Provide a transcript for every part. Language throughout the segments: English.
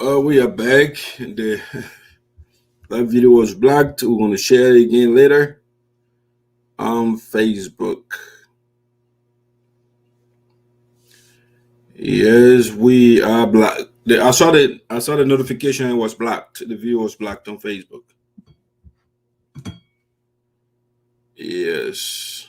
We are back. That video was blocked. We're going to share it again later on Facebook. Yes, we are blocked. I saw the notification. It was blocked. The video was blocked on Facebook. Yes.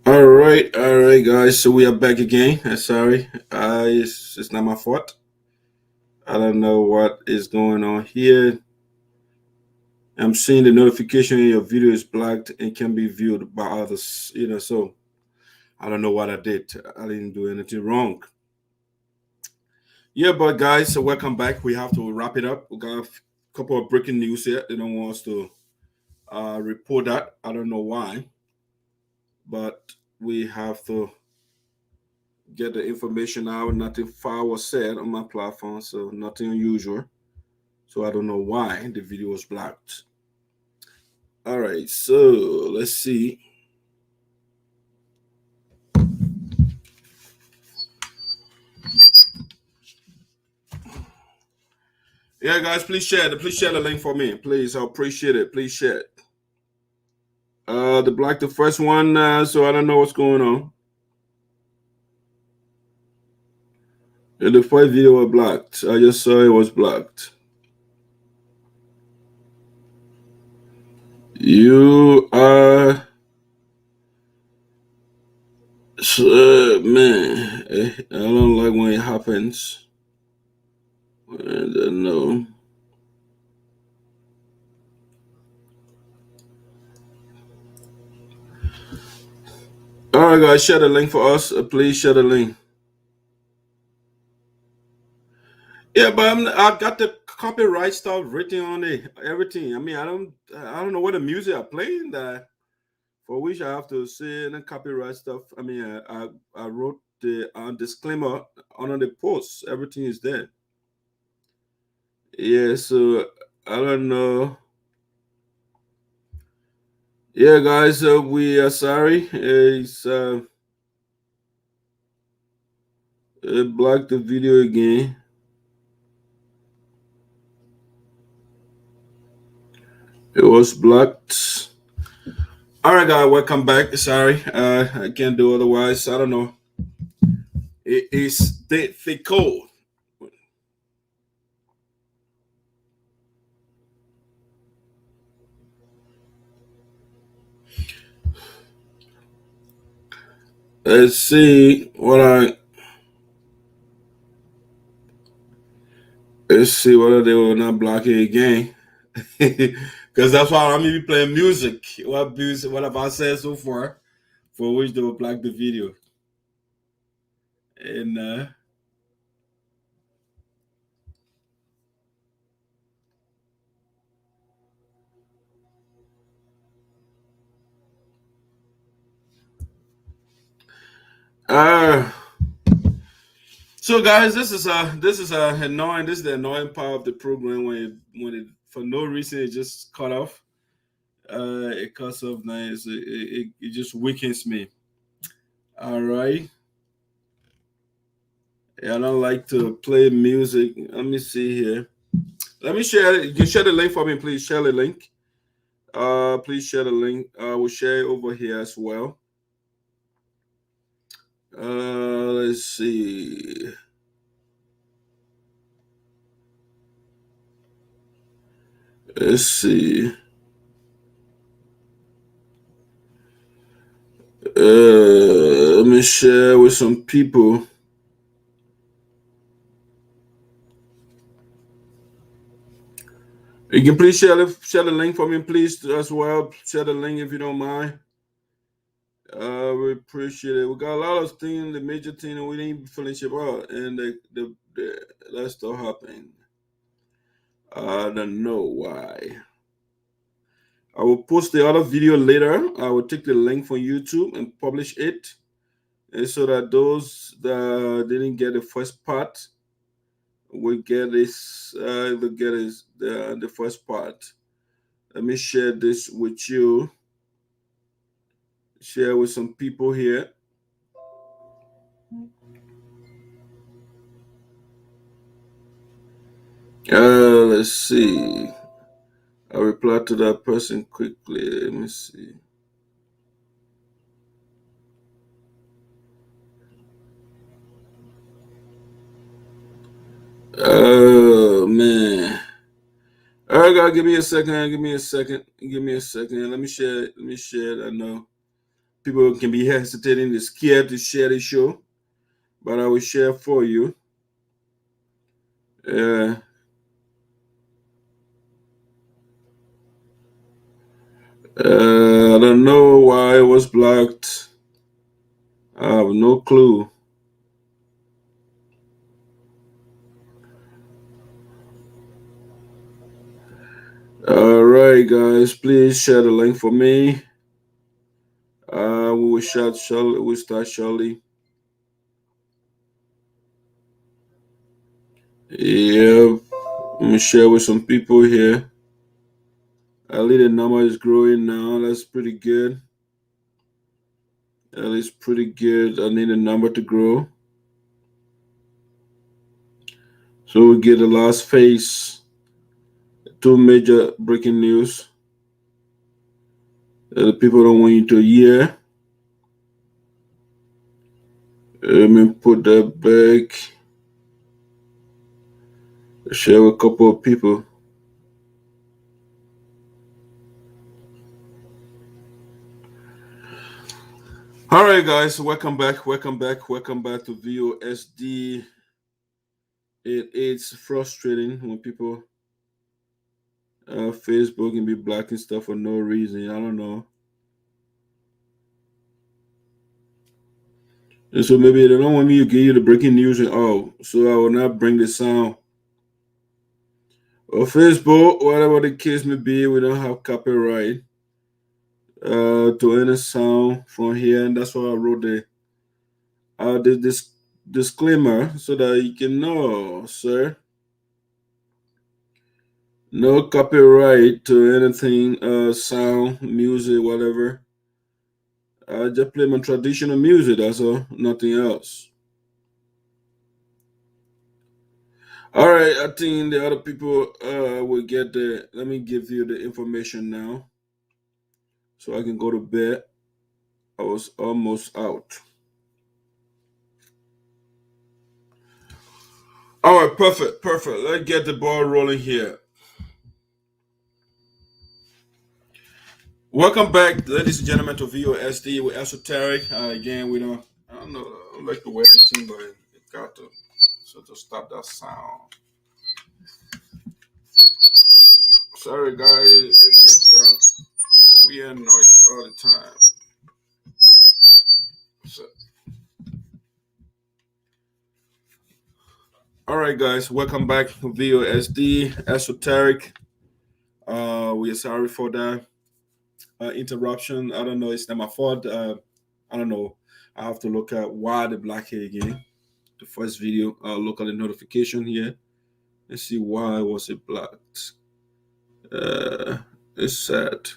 All right, guys. So we are back again. Sorry, it's not my fault. I don't know what is going on here. I'm seeing the notification your video is blocked and can be viewed by others. So I don't know what I did. I didn't do anything wrong. Yeah, but guys, so welcome back. We have to wrap it up. We got a couple of breaking news here. They don't want us to report that. I don't know why, but we have to get the information out. Nothing foul was said on my platform, so nothing unusual. So I don't know why the video was blocked. All right, so let's see. Yeah, guys, please share the link for me. Please, I appreciate it. Please share it. The block the first one, so I don't know what's going on. And the first video was blocked. I just saw it was blocked. You are man. I don't like when it happens. I don't know. All right, guys, share the link for us. Please share the link. Yeah, but I got the copyright stuff written on it. Everything. I mean, I don't know what the music are playing that for which I have to say the copyright stuff. I mean, I wrote the disclaimer under the post. Everything is there. Yeah, so I don't know. Yeah, guys, we are sorry. It blocked the video again. It was blocked. All right, guys, welcome back. Sorry, I can't do otherwise. I don't know. It is the code. Let's see what I. Let's see whether they will not block it again. Because that's why I'm even playing music. What have I said so far? For which they will block the video. And uh so guys, this is annoying. This is the annoying part of the program when it for no reason it just cut off. It cuts off nice. It just weakens me. All right. Yeah, I don't like to play music. Let me see here. Let me share it. You can share the link for me, please. Share the link. Please share the link. We'll share it over here as well. Let's see. Let's see. Let me share with some people. You can please share the link for me, please, as well. Share the link if you don't mind. We appreciate it. We got a lot of things, the major thing, and we didn't finish it out, and the that stuff happened. I don't know why. I will post the other video later. I will take the link from YouTube and publish it, and so that those that didn't get the first part will get this. Will get the first part. Let me share this with you. Share with some people here. Let's see. I'll reply to that person quickly. Let me see. Oh man. All right, guys, give me a second. Give me a second. Give me a second. Let me share. Let me share it. I know people can be hesitating, they're scared to share the show, but I will share for you. I don't know why it was blocked. I have no clue. All right, guys, please share the link for me. We will start shortly. We'll start shortly. Yeah, let me share with some people here. At least the number is growing now. That's pretty good. At least pretty good. I need the number to grow. So we get the last phase. Two major breaking news. The people don't want you to hear. Let me put that back. Share with a couple of people. All right, guys, welcome back. Welcome back. Welcome back to VOSD. It's frustrating when people Facebook can be blocking stuff for no reason. I don't know. And so maybe they don't want me to give you the breaking news and so I will not bring the sound. Or Facebook, whatever the case may be, we don't have copyright to any sound from here, and that's why I wrote this disclaimer so that you can know, sir. No copyright to anything, sound, music, whatever. I just play my traditional music, that's all, nothing else. All right, I think the other people will get there. Let me give you the information now so I can go to bed. I was almost out. All right, perfect, perfect. Let's get the ball rolling here. Welcome back, ladies and gentlemen, to VOSD with Esoteric. Again, I don't know, I don't like the way it seems, but it got to stop that sound. Sorry, guys, it means that we hear noise all the time. So, all right, guys, welcome back to VOSD Esoteric. We are sorry for that interruption. I don't know, it's not my fault. I don't know. I have to look at why the black hair again. The first video, look at the notification here. Let's see why was it blocked. It's sad.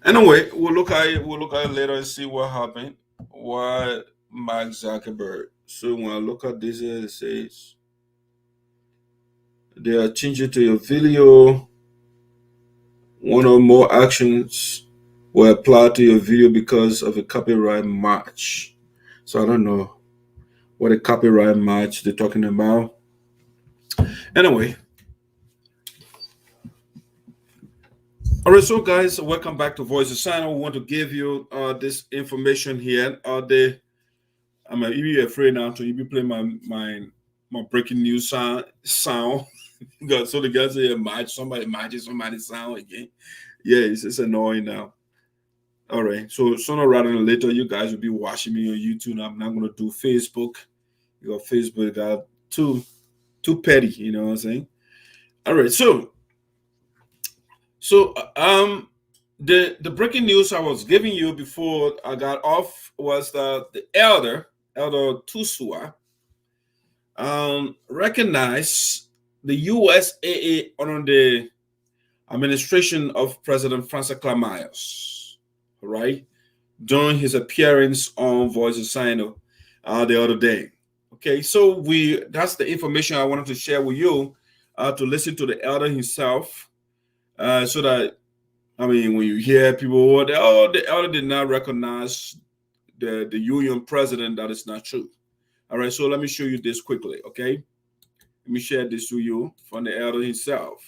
Anyway, we'll look at it. We'll look at it later and see what happened. Why Mark Zuckerberg? So when I look at this, here, it says they are changing to your video. One or more actions were applied to your video because of a copyright match. So I don't know what a copyright match they're talking about. Anyway. All right, so guys, welcome back to Voice of Sinoe. We want to give you this information here. I'm be afraid now to be playing my breaking news sound. So the guys say match somebody matches somebody's sound again. Yeah, it's annoying now. All right, so sooner rather than later, you guys will be watching me on YouTube. I'm not gonna do Facebook. You got Facebook got too petty. You know what I'm saying? All right, so the breaking news I was giving you before I got off was that the elder Suah, recognized the USAA under the administration of President Francess Clarke Myers, right? During his appearance on Voice of Sinoe. the other day. Okay, so that's the information I wanted to share with you, to listen to the elder himself, so that, I mean, when you hear people, the elder did not recognize the union president, that is not true. All right, so let me show you this quickly, okay? Let me share this to you from the elder himself.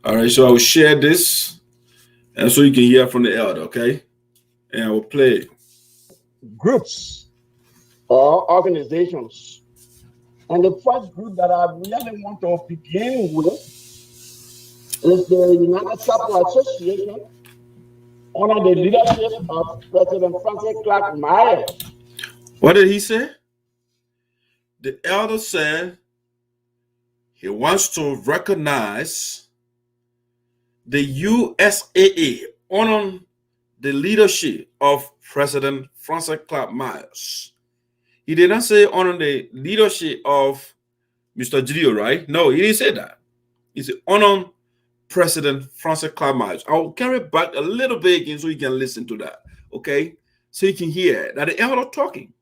All right, so I will share this, and so you can hear from the elder, okay? And I will play groups or organizations. And the first group that I really want to begin with is the United Sapper Association under the leadership of President Francess Clarke Myers. What did he say? The elder said he wants to recognize the USAA under the leadership of President Francess Clarke Myers. He did not say under the leadership of Mr. Gedeo, right? No, he didn't say that. He said under President Francess Clarke Myers. I'll carry it back a little bit again so you can listen to that, okay? So you can hear that the elder talking.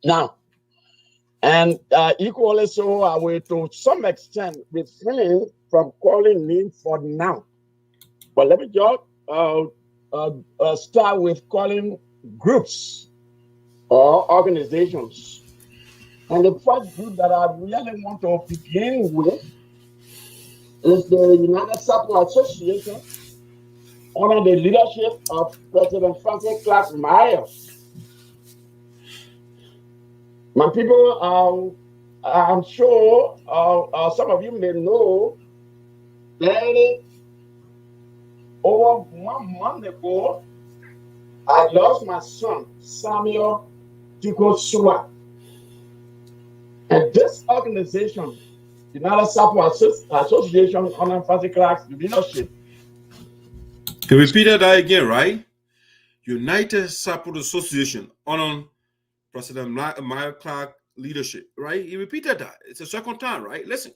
Now, and equally so, I will to some extent refrain from calling names for now. But let me just start with calling groups or organizations. And the first group that I really want to begin with is the United Sapper Association under the leadership of President Francess Clarke Myers. My people, I'm sure some of you may know that over 1 month ago, I lost my son, Samuel Suah. And this organization, United Sapper Association under Francess Clarke's leadership. He repeated that again, right? United Sapper Association under President Clarke leadership, right? He repeated that. It's the second time, right? Listen.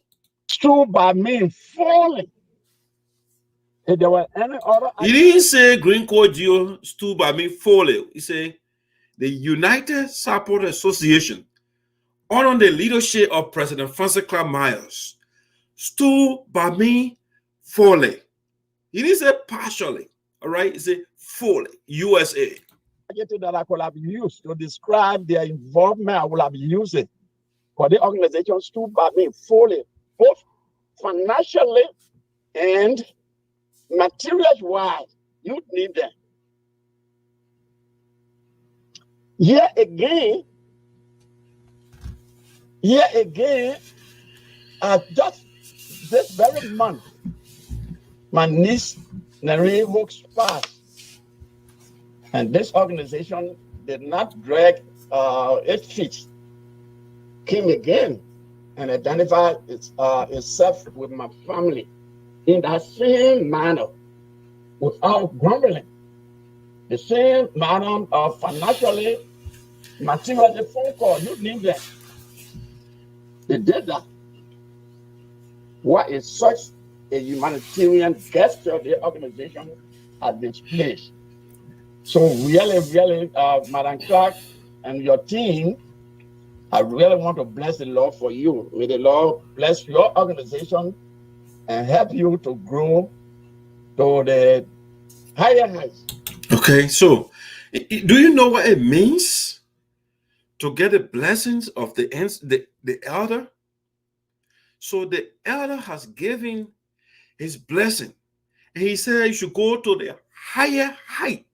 Stood by me falling. If there were any other, he didn't say Green Court Geo stood by me falling. He said the United Sapper Association under the leadership of President Francess Clarke Myers stood by me fully. He didn't say partially, all right? He said fully, USA. That I could have used to describe their involvement, I would have used it. But the organization stood by me fully, both financially and materials-wise. You need them. Here again, just this very month, my niece, Nari Hooks, passed. And this organization did not drag its feet, came again and identified itself with my family in that same manner, without grumbling. The same manner of financially, materially, phone call, you need them. They did that. What is such a humanitarian gesture the organization has displayed? So really, Madam Clarke and your team, I really want to bless the Lord for you. May the Lord bless your organization and help you to grow to the higher heights. Okay, so do you know what it means to get the blessings of the elder? So the elder has given his blessing, and he said you should go to the higher height.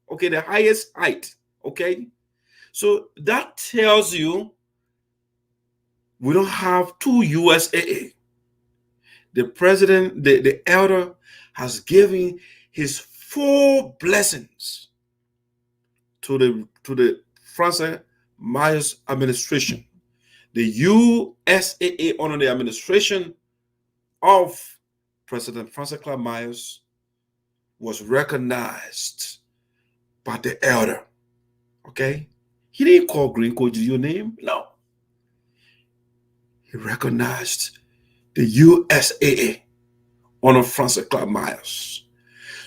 Okay, the highest height. Okay, so that tells you we don't have two USAA. The president, the elder, has given his full blessings to the Francess Myers administration. The USAA under the administration of President Francess Clarke Myers was recognized by the elder. Okay? He didn't call Green Code your name. No. He recognized the USAA under Francess Clarke Myers.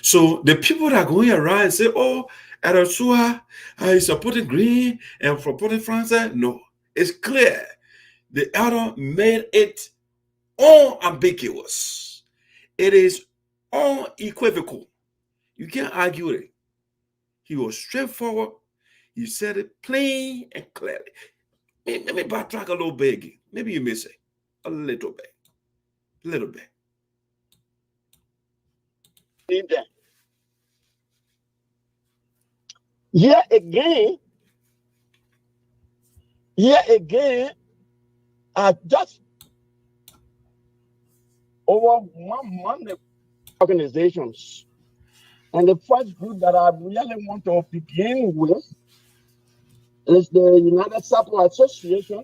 So the people that are going around and say, oh, Elder Suah is supporting Green and supporting Francess. No, it's clear. The elder made it unambiguous. It is unequivocal. You can't argue it. He was straightforward. He said it plain and clearly. Let me backtrack a little bit again. Maybe you miss it. A little bit. A little bit. Here again, just over 1 month organizations. And the first group that I really want to begin with is the United Sapper Association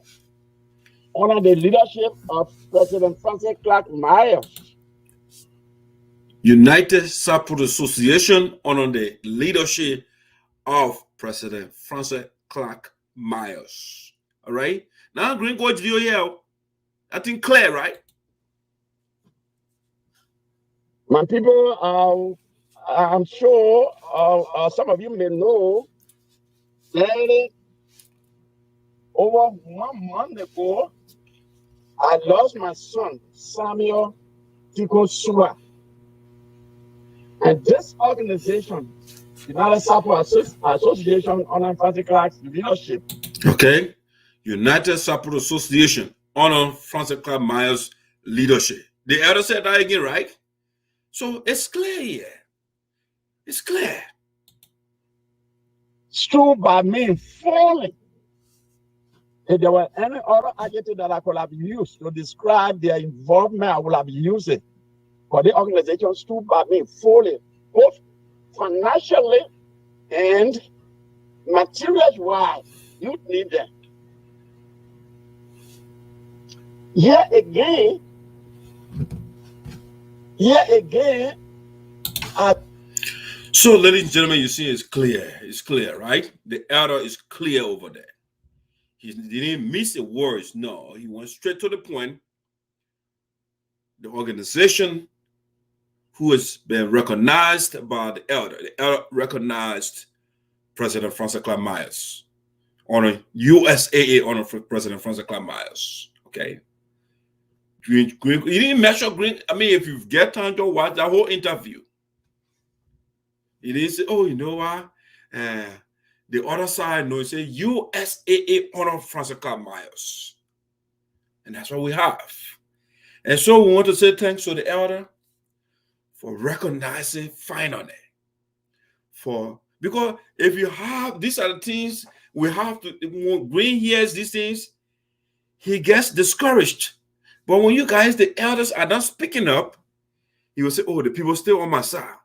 under the leadership of President Francess Clarke Myers. United Sapper Association under the leadership of President Francess Clarke Myers. All right. Now, Green Coach Gedeo, I think clear, right? My people, I'm sure some of you may know that over 1 month ago, I lost my son, Samuel Tico Suah. And this organization, United Sapper Association under Francess Clarke's leadership. Okay. United Sapper Association under Francess Clarke Myers' leadership. The elder said that again, right? So it's clear here. It's clear. Stood by me fully. If there were any other adjective that I could have used to describe their involvement, I would have used it. But the organization stood by me fully, both financially and materials-wise. You need them. Here again, so, ladies and gentlemen, you see it's clear. It's clear, right? The elder is clear over there. He didn't miss the words. No, he went straight to the point. The organization who has been recognized by the elder recognized President Francess Clarke Myers on a USAA honor for President Francess Clarke Myers. Okay. Green, he didn't mention Green. I mean, if you get time to watch that whole interview, he didn't say, oh, you know what? The other side, no, it says USAA honor Francess Clarke Myers. And that's what we have. And so we want to say thanks to the elder for recognizing finally. Because if you have these are the things we have to, when Green hears these things, he gets discouraged. But when you guys, the elders, are not speaking up, he will say, oh, the people still on my side.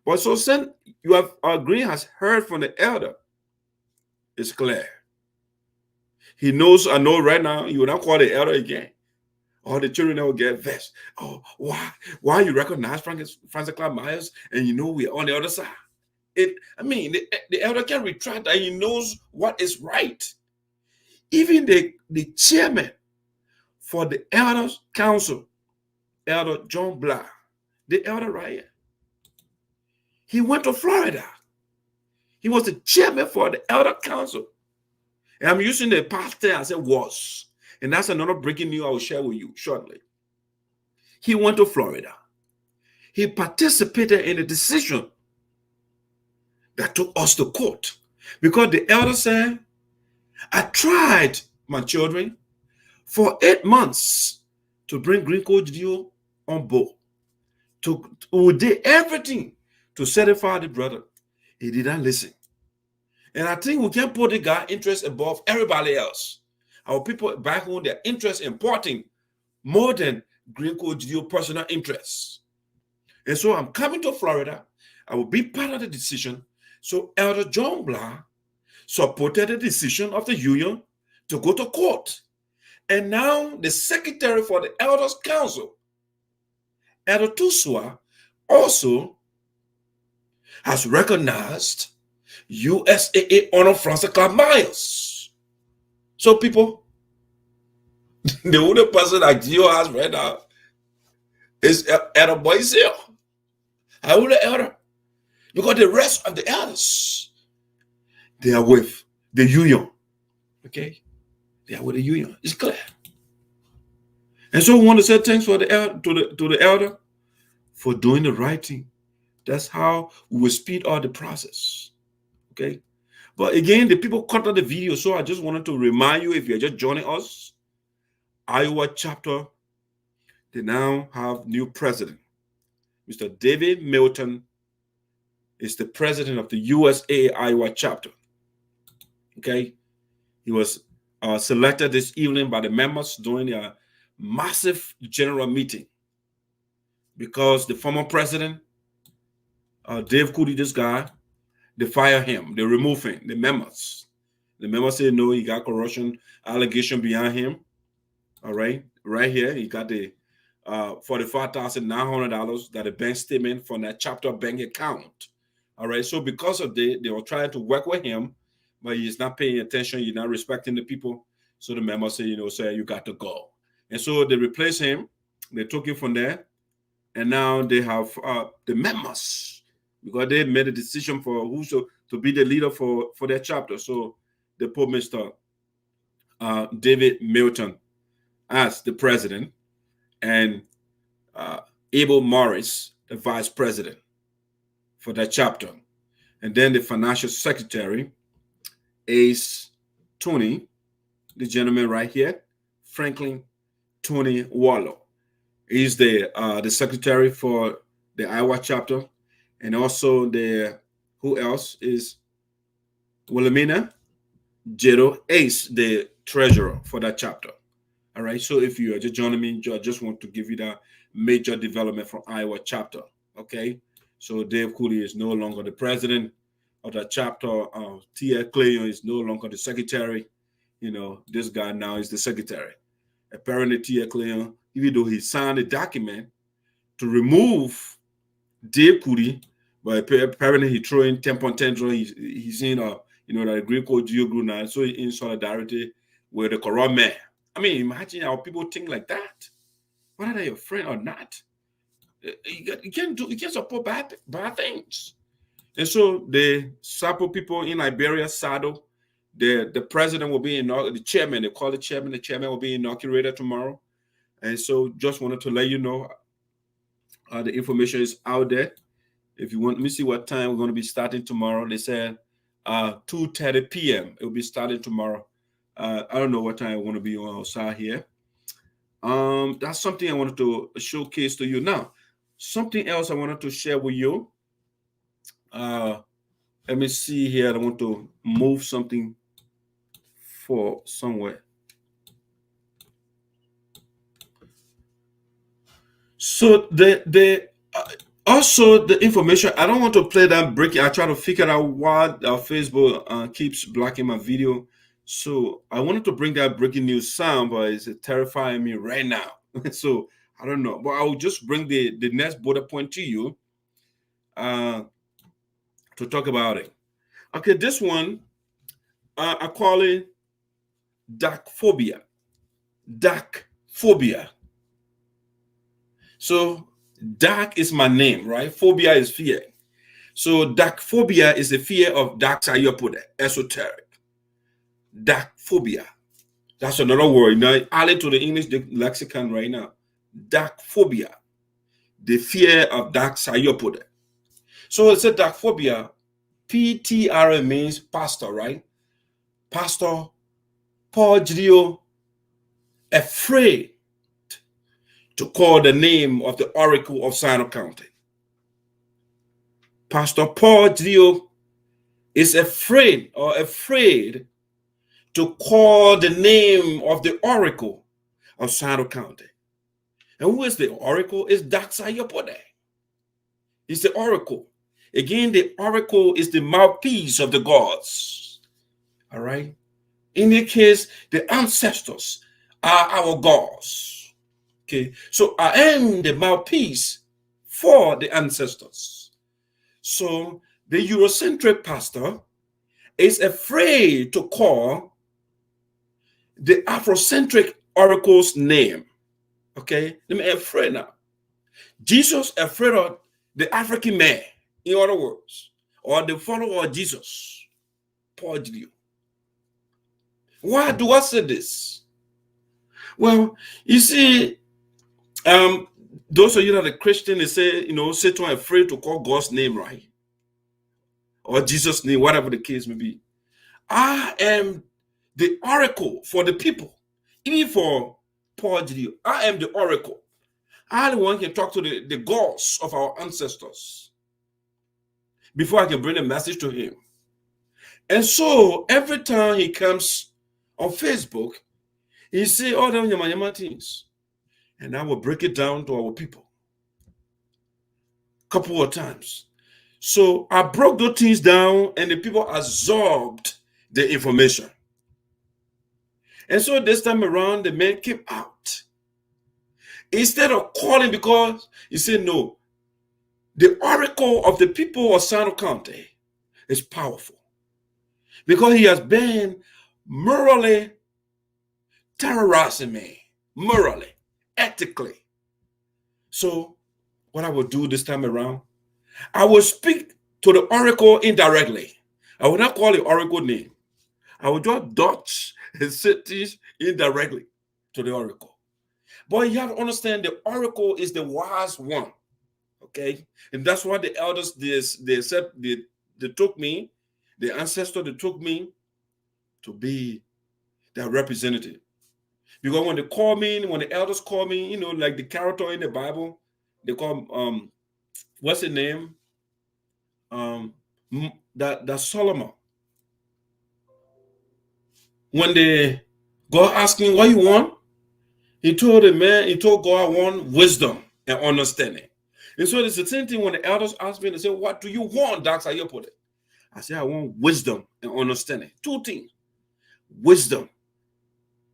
But so since you have Green has heard from the elder, it's clear. He knows, I know right now, you will not call the elder again. All the children will get vexed. Oh, why you recognize Francess Clarke Myers and you know we're on the other side? The elder can retract that he knows what is right. Even the chairman for the Elders Council, Elder John Gblah, the elder right here, he went to Florida. He was the chairman for the Elder Council. And I'm using the past tense, I said was. And that's another breaking news I will share with you shortly. He went to Florida. He participated in a decision that took us to court. Because the elder said, I tried, my children, for 8 months to bring Green Coach Gedeo on board. We did everything to satisfy the brother. He didn't listen. And I think we can put the guy interest above everybody else. Our people back home, their interest important more than Green Coach Gedeo personal interests. And so I'm coming to Florida. I will be part of the decision. So Elder John Gblah supported the decision of the union to go to court. And now the secretary for the Elders Council, Elder Suah, also has recognized USAA honor Francess Clarke Myers. So people, the only person that Gedeo has right now is Elder Boyce. How old the elder? Because the rest of the elders, they are with the union. Okay? They are with the union. It's clear. And so we want to say thanks for the elder for doing the right thing. That's how we will speed up the process. Okay? But again, the people cut out the video, so I just wanted to remind you, if you're just joining us, Iowa chapter, they now have new president. Mr. David Milton is the president of the USAA Iowa chapter. Okay? He was selected this evening by the members during a massive general meeting because the former president, Dave Cooley, this guy, they fire him, they remove him, the members. The members say no, he got corruption allegation behind him. All right, right here, he got the $45,900 that a bank statement from that chapter bank account. All right, so because of they were trying to work with him, but he's not paying attention, he's not respecting the people. So the members say, say you got to go. And so they replaced him, they took him from there, and now they have the members, because they made a decision for who to be the leader for their chapter. So they put Mr. David Milton as the president, and Abel Morris, the vice president for that chapter. And then the financial secretary, Ace Tony, the gentleman right here, Franklin Tony Wallow. He's the secretary for the Iowa chapter. And also who else is Wilhelmina Gedeo Ace, the treasurer for that chapter. All right, so if you are just joining me, I just want to give you that major development from Iowa chapter. Okay, so Dave Cooley is no longer the president of that chapter. T.L. Cleon is no longer the secretary. This guy now is the secretary. Apparently, T.L. Cleon, even though he signed a document to remove Dave Cooley, but apparently he threw in 10.10. He's in that Greek code Geo group now, so in solidarity with the corrupt man. I mean, imagine how people think like that. Whether they're your friend or not, you can't support bad things. And so the Sapo people in Liberia saddle. The president will be the chairman. They call the chairman. The chairman will be inaugurated tomorrow. And so just wanted to let you know the information is out there. If you want me to see what time we're going to be starting tomorrow, they said 2:30 p.m. It will be starting tomorrow. I don't know what time I want to be on outside here. That's something I wanted to showcase to you. Now, something else I wanted to share with you. Let me see here. I want to move something for somewhere. So also the information, I don't want to play that breaking. I try to figure out why Facebook keeps blocking my video. So I wanted to bring that breaking news sound, but it's terrifying me right now. So I don't know, but I will just bring the next bullet point to you to talk about it. Okay, this one I call it DARKEPHOBIA. DARKEPHOBIA. So dark is my name, right? Phobia is fear. So DARKEPHOBIA is the fear of dark side. You put it, esoteric. DARKEPHOBIA. That's another word. Now, add it to the English lexicon right now. DARKEPHOBIA. The fear of dark side. You put it. So it's a DARKEPHOBIA. PTR means pastor, right? Pastor Paul Geleo, afraid to call the name of the oracle of Sinoe County. Pastor Paul Geleo is afraid to call the name of the oracle of Sinoe County. And who is the oracle? It's DARKEPHOBIA. It's the oracle. Again, the oracle is the mouthpiece of the gods. All right? In this case, the ancestors are our gods. Okay, so I am the mouthpiece for the ancestors. So the Eurocentric pastor is afraid to call the Afrocentric oracle's name. Okay, let me afraid now. Jesus afraid of the African man in other words, or the follower of Jesus, Paul Geleo. Why do I say this? Well, you see, those of you that are Christian, they say, Satan is afraid to call God's name, right? Or Jesus' name, whatever the case may be. I am the oracle for the people, even for Paul Geleo. I am the oracle. I the one can talk to the gods of our ancestors before I can bring a message to him. And so every time he comes on Facebook, he say all them yama things. And I will break it down to our people a couple of times. So I broke those things down and the people absorbed the information. And so this time around, the man came out. Instead of calling, because he said, no, the oracle of the people of Sinoe County is powerful. Because he has been morally terrorizing me, morally, ethically. So what I will do this time around, I will speak to the oracle indirectly. I will not call the oracle name. I will just dodge and say things indirectly to the oracle. But you have to understand the oracle is the wise one. Okay? And that's why the elders, they said they took me, the ancestor, they took me to be their representative. Because when they call me, when the elders call me, like the character in the Bible, they call what's his name? That Solomon. When they God asked him what you want, he told God, I want wisdom and understanding. And so it's the same thing when the elders ask me, they say, what do you want, Dax Ayopode? I say, I want wisdom and understanding. Two things. Wisdom.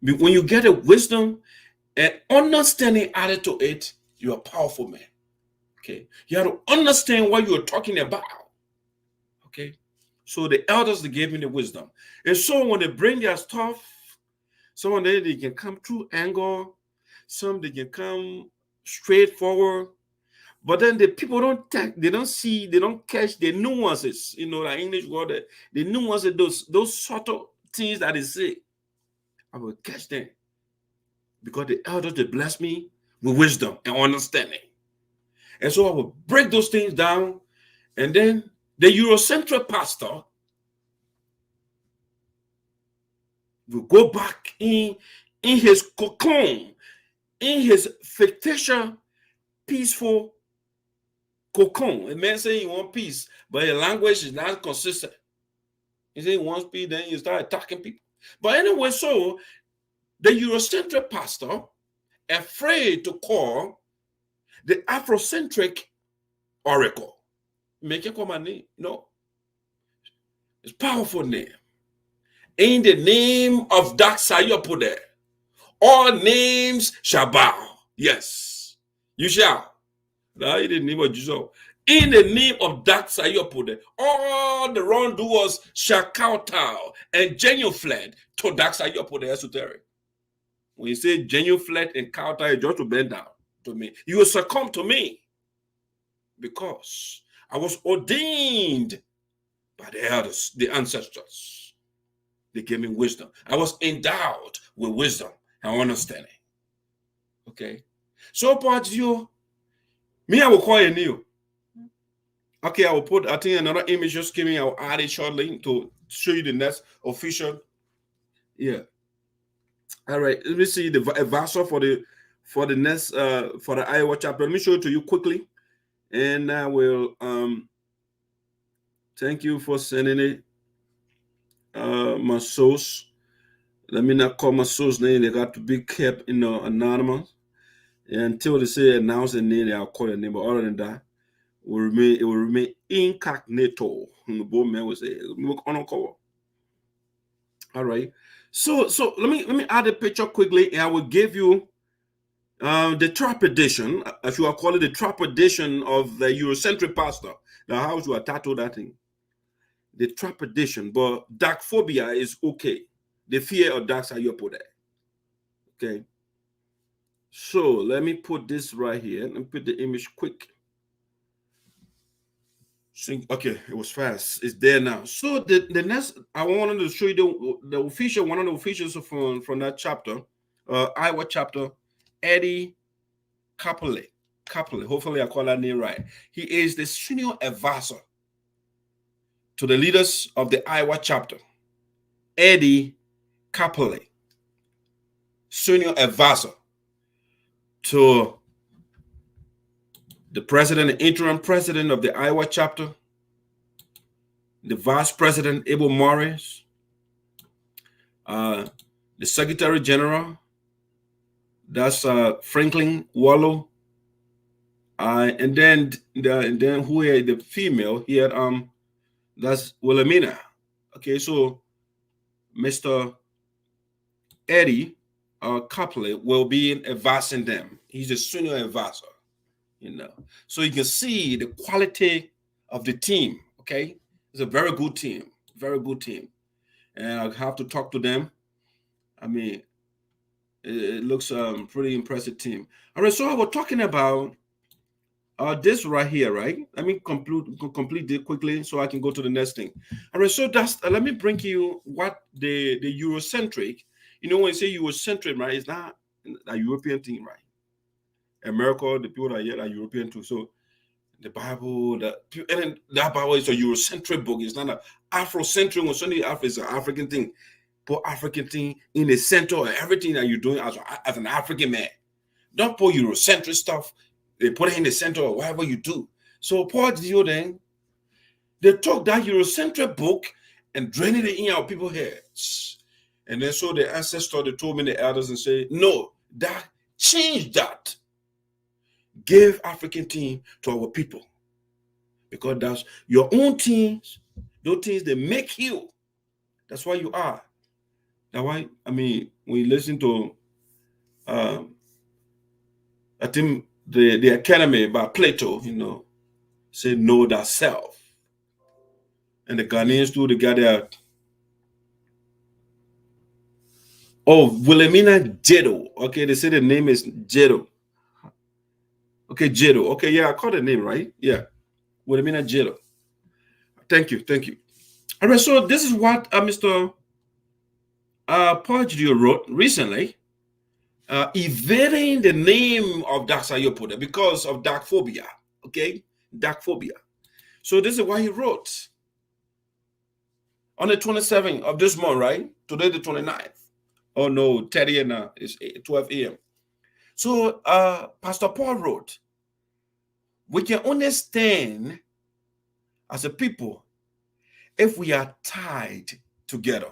When you get a wisdom and understanding added to it, you're a powerful man. Okay. You have to understand what you're talking about. Okay. So the elders, they gave me the wisdom. And so when they bring their stuff, some of them, they can come through anger. Some they can come straightforward. But then the people don't catch the nuances, like English word, the nuances, those subtle things that they say. I will catch them. Because the elders, they bless me with wisdom and understanding. And so I will break those things down. And then the Eurocentric pastor will go back in his cocoon, in his fictitious, peaceful cocoon. A man saying he wants peace, but his language is not consistent. He says he wants peace, then you start attacking people. But anyway, so the Eurocentric pastor, afraid to call the Afrocentric oracle. Make it come a name. No. It's a powerful name. In the name of Dax Ayopode, all names shall bow. Yes, you shall. Now, in the name of Jesus. In the name of Dax Ayopode, all the wrongdoers shall kowtow and genuflect to Dax Ayopode esoteric. When you say genuflect and kowtow, you just to bend down to me. You will succumb to me because I was ordained by the elders, the ancestors. They gave me wisdom. I was endowed with wisdom and understanding. Okay. So, part you, me, I will call you new. Okay, I think another image just came in. I'll add it shortly to show you the next official. Yeah. All right. Let me see the verse for the next for the Iowa chapter. Let me show it to you quickly. And I will thank you for sending it. My source. Let me not call my source name. They got to be kept anonymous. And until they say announce a name, I'll call a name. But other than that, it will remain incognito. The bold man will say, all right. So let me add a picture quickly, and I will give you the trap edition, if you are calling it the trap edition of the Eurocentric pastor. Now, how you title that thing? The trap edition, but DARKEPHOBIA is okay. The fear of dark side you put there. Okay. So let me put this right here and put the image quick. Okay, it was fast. It's there now. So the next, I wanted to show you the official, one of the officials from that chapter, Iowa chapter, Eddie Capelli. Hopefully I call that name right. He is the senior advisor to the leaders of the Iowa chapter. Eddie Capelli, senior advisor to the president, the interim president of the Iowa chapter, the vice president, Abel Morris, the secretary general, that's Franklin Wallow, and then who here, the female here, that's Wilhelmina. Okay, so Mr. Eddie Copley will be advising them. He's a senior advisor, So you can see the quality of the team. Okay, it's a very good team, and I'll have to talk to them. I mean, it looks pretty impressive team. All right, so I was talking about this right here, right? Let me complete it quickly so I can go to the next thing. All right, so that's let me bring you what the Eurocentric. When you say Eurocentric, right? It's not a European thing, right? America, the people that are here are European too. So the Bible, and that Bible is a Eurocentric book. It's not an Afrocentric. When somebody Afro is an African thing, put African thing in the center of everything that you're doing as an African man. Don't put Eurocentric stuff. They put it in the center of whatever you do. So Paul Geleo then, they took that Eurocentric book and drained it in our people's heads. And then so the ancestors, they told me, the elders, and say, no, change that. Give African team to our people. Because that's your own teams, those things that make you. That's why you are. That's why, when you listen to, I think, the Academy by Plato, say know thyself. And the Ghanaians do, the guy there. Oh, Wilhelmina Gedeo. Okay, they say the name is Gedeo. Okay, Gedeo. Okay, yeah, I caught the name, right? Yeah. Wilhelmina Gedeo. Thank you. All right, so this is what Mr. Paul Geleo wrote recently. Evading the name of DARKEPHOBIA because of DARKEPHOBIA. Okay, DARKEPHOBIA. So this is what he wrote on the 27th of this month, right? Today, the 29th. Oh no, 30 and it's 12 a.m. So Pastor Paul wrote, we can only stand as a people if we are tied together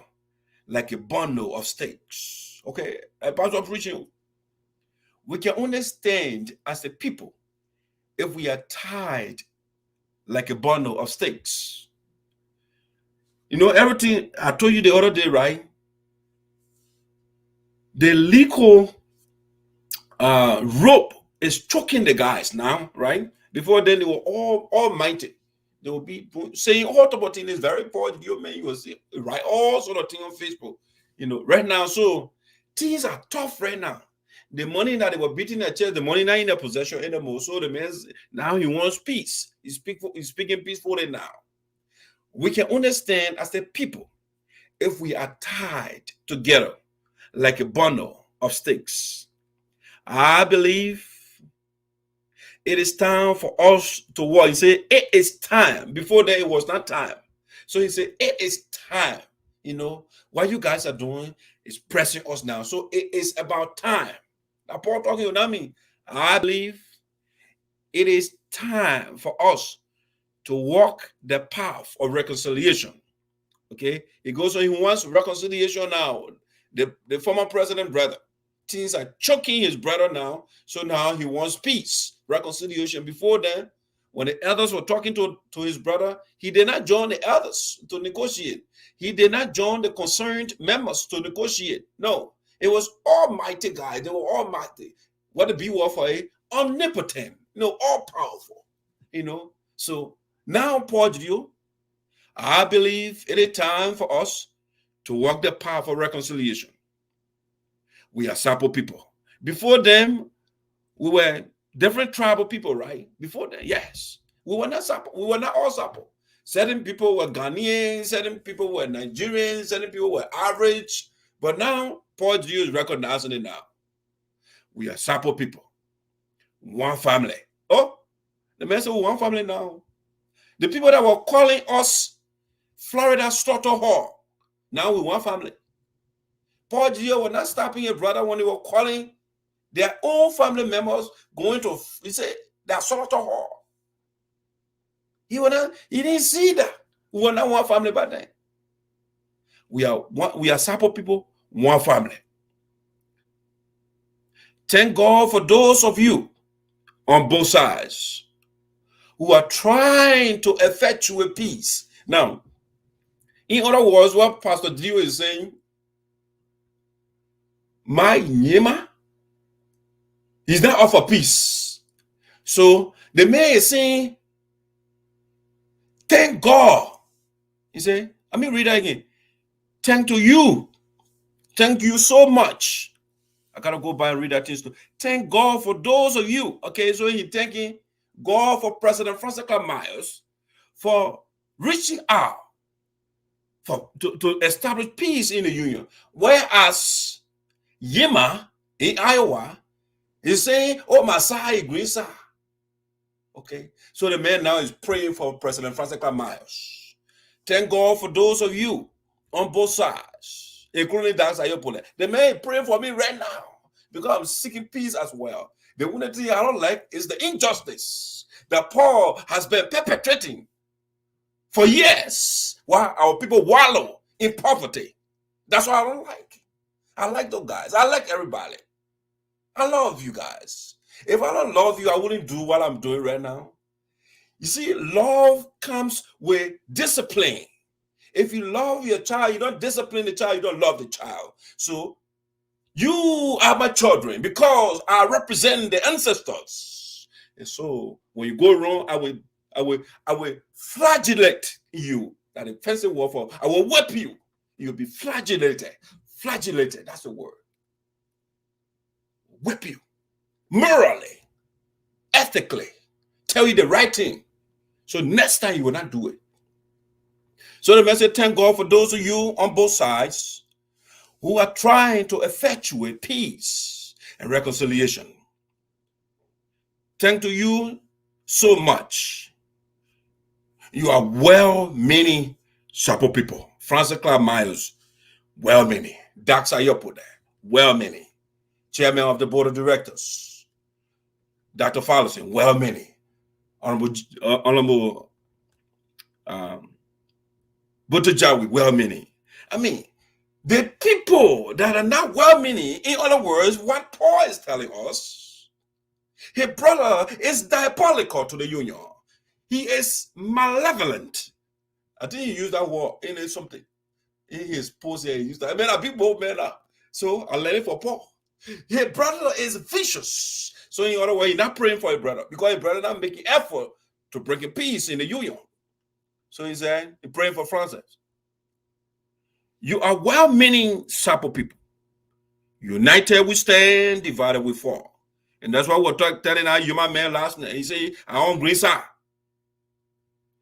like a bundle of stakes. Okay, Pastor preaching. We can only stand as a people if we are tied like a bundle of stakes. Everything I told you the other day, right? The legal rope is choking the guys now, right? Before then, they were all almighty. They will be saying all about things very important. You will see, right? All sort of things on Facebook. Right now, so things are tough right now. The money that they were beating their chest, the money not in their possession anymore. So the man now he wants peace. He's speaking peacefully now. We can understand as a people if we are tied together like a bundle of sticks. I believe it is time for us to walk. He said, it is time. Before that, it was not time. So he said, it is time. What you guys are doing is pressing us now. So it is about time. Now, Paul talking about me. I believe it is time for us to walk the path of reconciliation. Okay? He goes on, he wants reconciliation now. The former president brother. Things are choking his brother now. So now he wants peace, reconciliation. Before then, when the elders were talking to his brother, he did not join the elders to negotiate. He did not join the concerned members to negotiate. No, it was almighty guys. They were almighty. What the B word for a omnipotent, all powerful. So now, Paul Geleo, I believe it is time for us to walk the path of reconciliation. We are Sapo people. Before them, we were different tribal people, right? Before them, yes. We were not all supple. Certain people were Ghanaians, certain people were Nigerians, certain people were average. But now, Paul Geleo is recognizing it now. We are supple people. One family. Oh, the man said one family now. The people that were calling us Florida Slaughter Hall, now we one family. Paul Geleo was not stopping a brother when they were calling their own family members going to, he said, that Slaughter Hall. He didn't see that. We were not one family by then. We are supple people, one family. Thank God for those of you on both sides who are trying to effectuate peace. Now, in other words, what Pastor Gedeo is saying, my Nyema, he's not out for peace. So the man is saying, thank God. He said, let me read that again. Thank you so much. I gotta go by and read that thing. Thank God for those of you. Okay, so he's thanking God for President Francess Clarke Myers for reaching out to establish peace in the union. Whereas Yema in Iowa is saying, oh, Masai Grisa. Okay, so the man now is praying for President Francess Clarke Myers. Thank God for those of you on both sides, including that Ayopole. The man is praying for me right now because I'm seeking peace as well. The only thing I don't like is the injustice that Paul has been perpetrating for years while our people wallow in poverty. That's what I don't like. I like those guys. I like everybody. I love you guys. If I don't love you, I wouldn't do what I'm doing right now. You see, love comes with discipline. If you love your child, you don't discipline the child, you don't love the child. So you are my children because I represent the ancestors. And so when you go wrong, I will flagellate you. That a fancy word for I will whip you. You'll be flagellated. Flagellated, that's the word. Whip you. Morally, ethically, tell you the right thing. So next time you will not do it. So the message, thank God for those of you on both sides who are trying to effectuate peace and reconciliation. Thank to you so much. You are well-meaning supple people. Francess Clarke Myers, well-meaning. Dax Ayopo there, well-meaning. Chairman of the Board of Directors. Dr. Fallison, well-meaning. Honorable Butajawi, well-meaning. I mean, the people that are not well-meaning, in other words, what Paul is telling us, his brother is diabolical to the union. He is malevolent. I think he used that word in something. In his post here, he used that. I mean, I big bold man up. So I let it for Paul. His brother is vicious. So in other words, he's not praying for his brother because his brother not making effort to bring peace in the union. So he said, he's praying for Francis. You are well-meaning supple people. United we stand, divided we fall. And that's why we're telling our human man last night. He said, I own green side.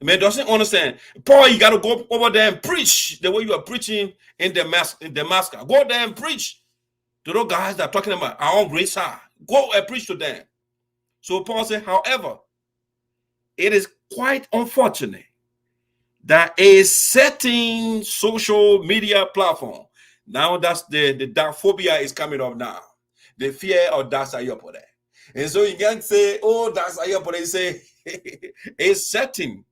The man doesn't understand. Paul, you got to go over there and preach the way you are preaching in Damascus. Go there and preach to those guys that are talking about our own green side. Go and preach to them. So Paul said, however, it is quite unfortunate that a certain social media platform, now that's the DARKEPHOBIA is coming up now. The fear of that's Ayopo there. And so you can't say, oh, that's Ayopo. They say a certain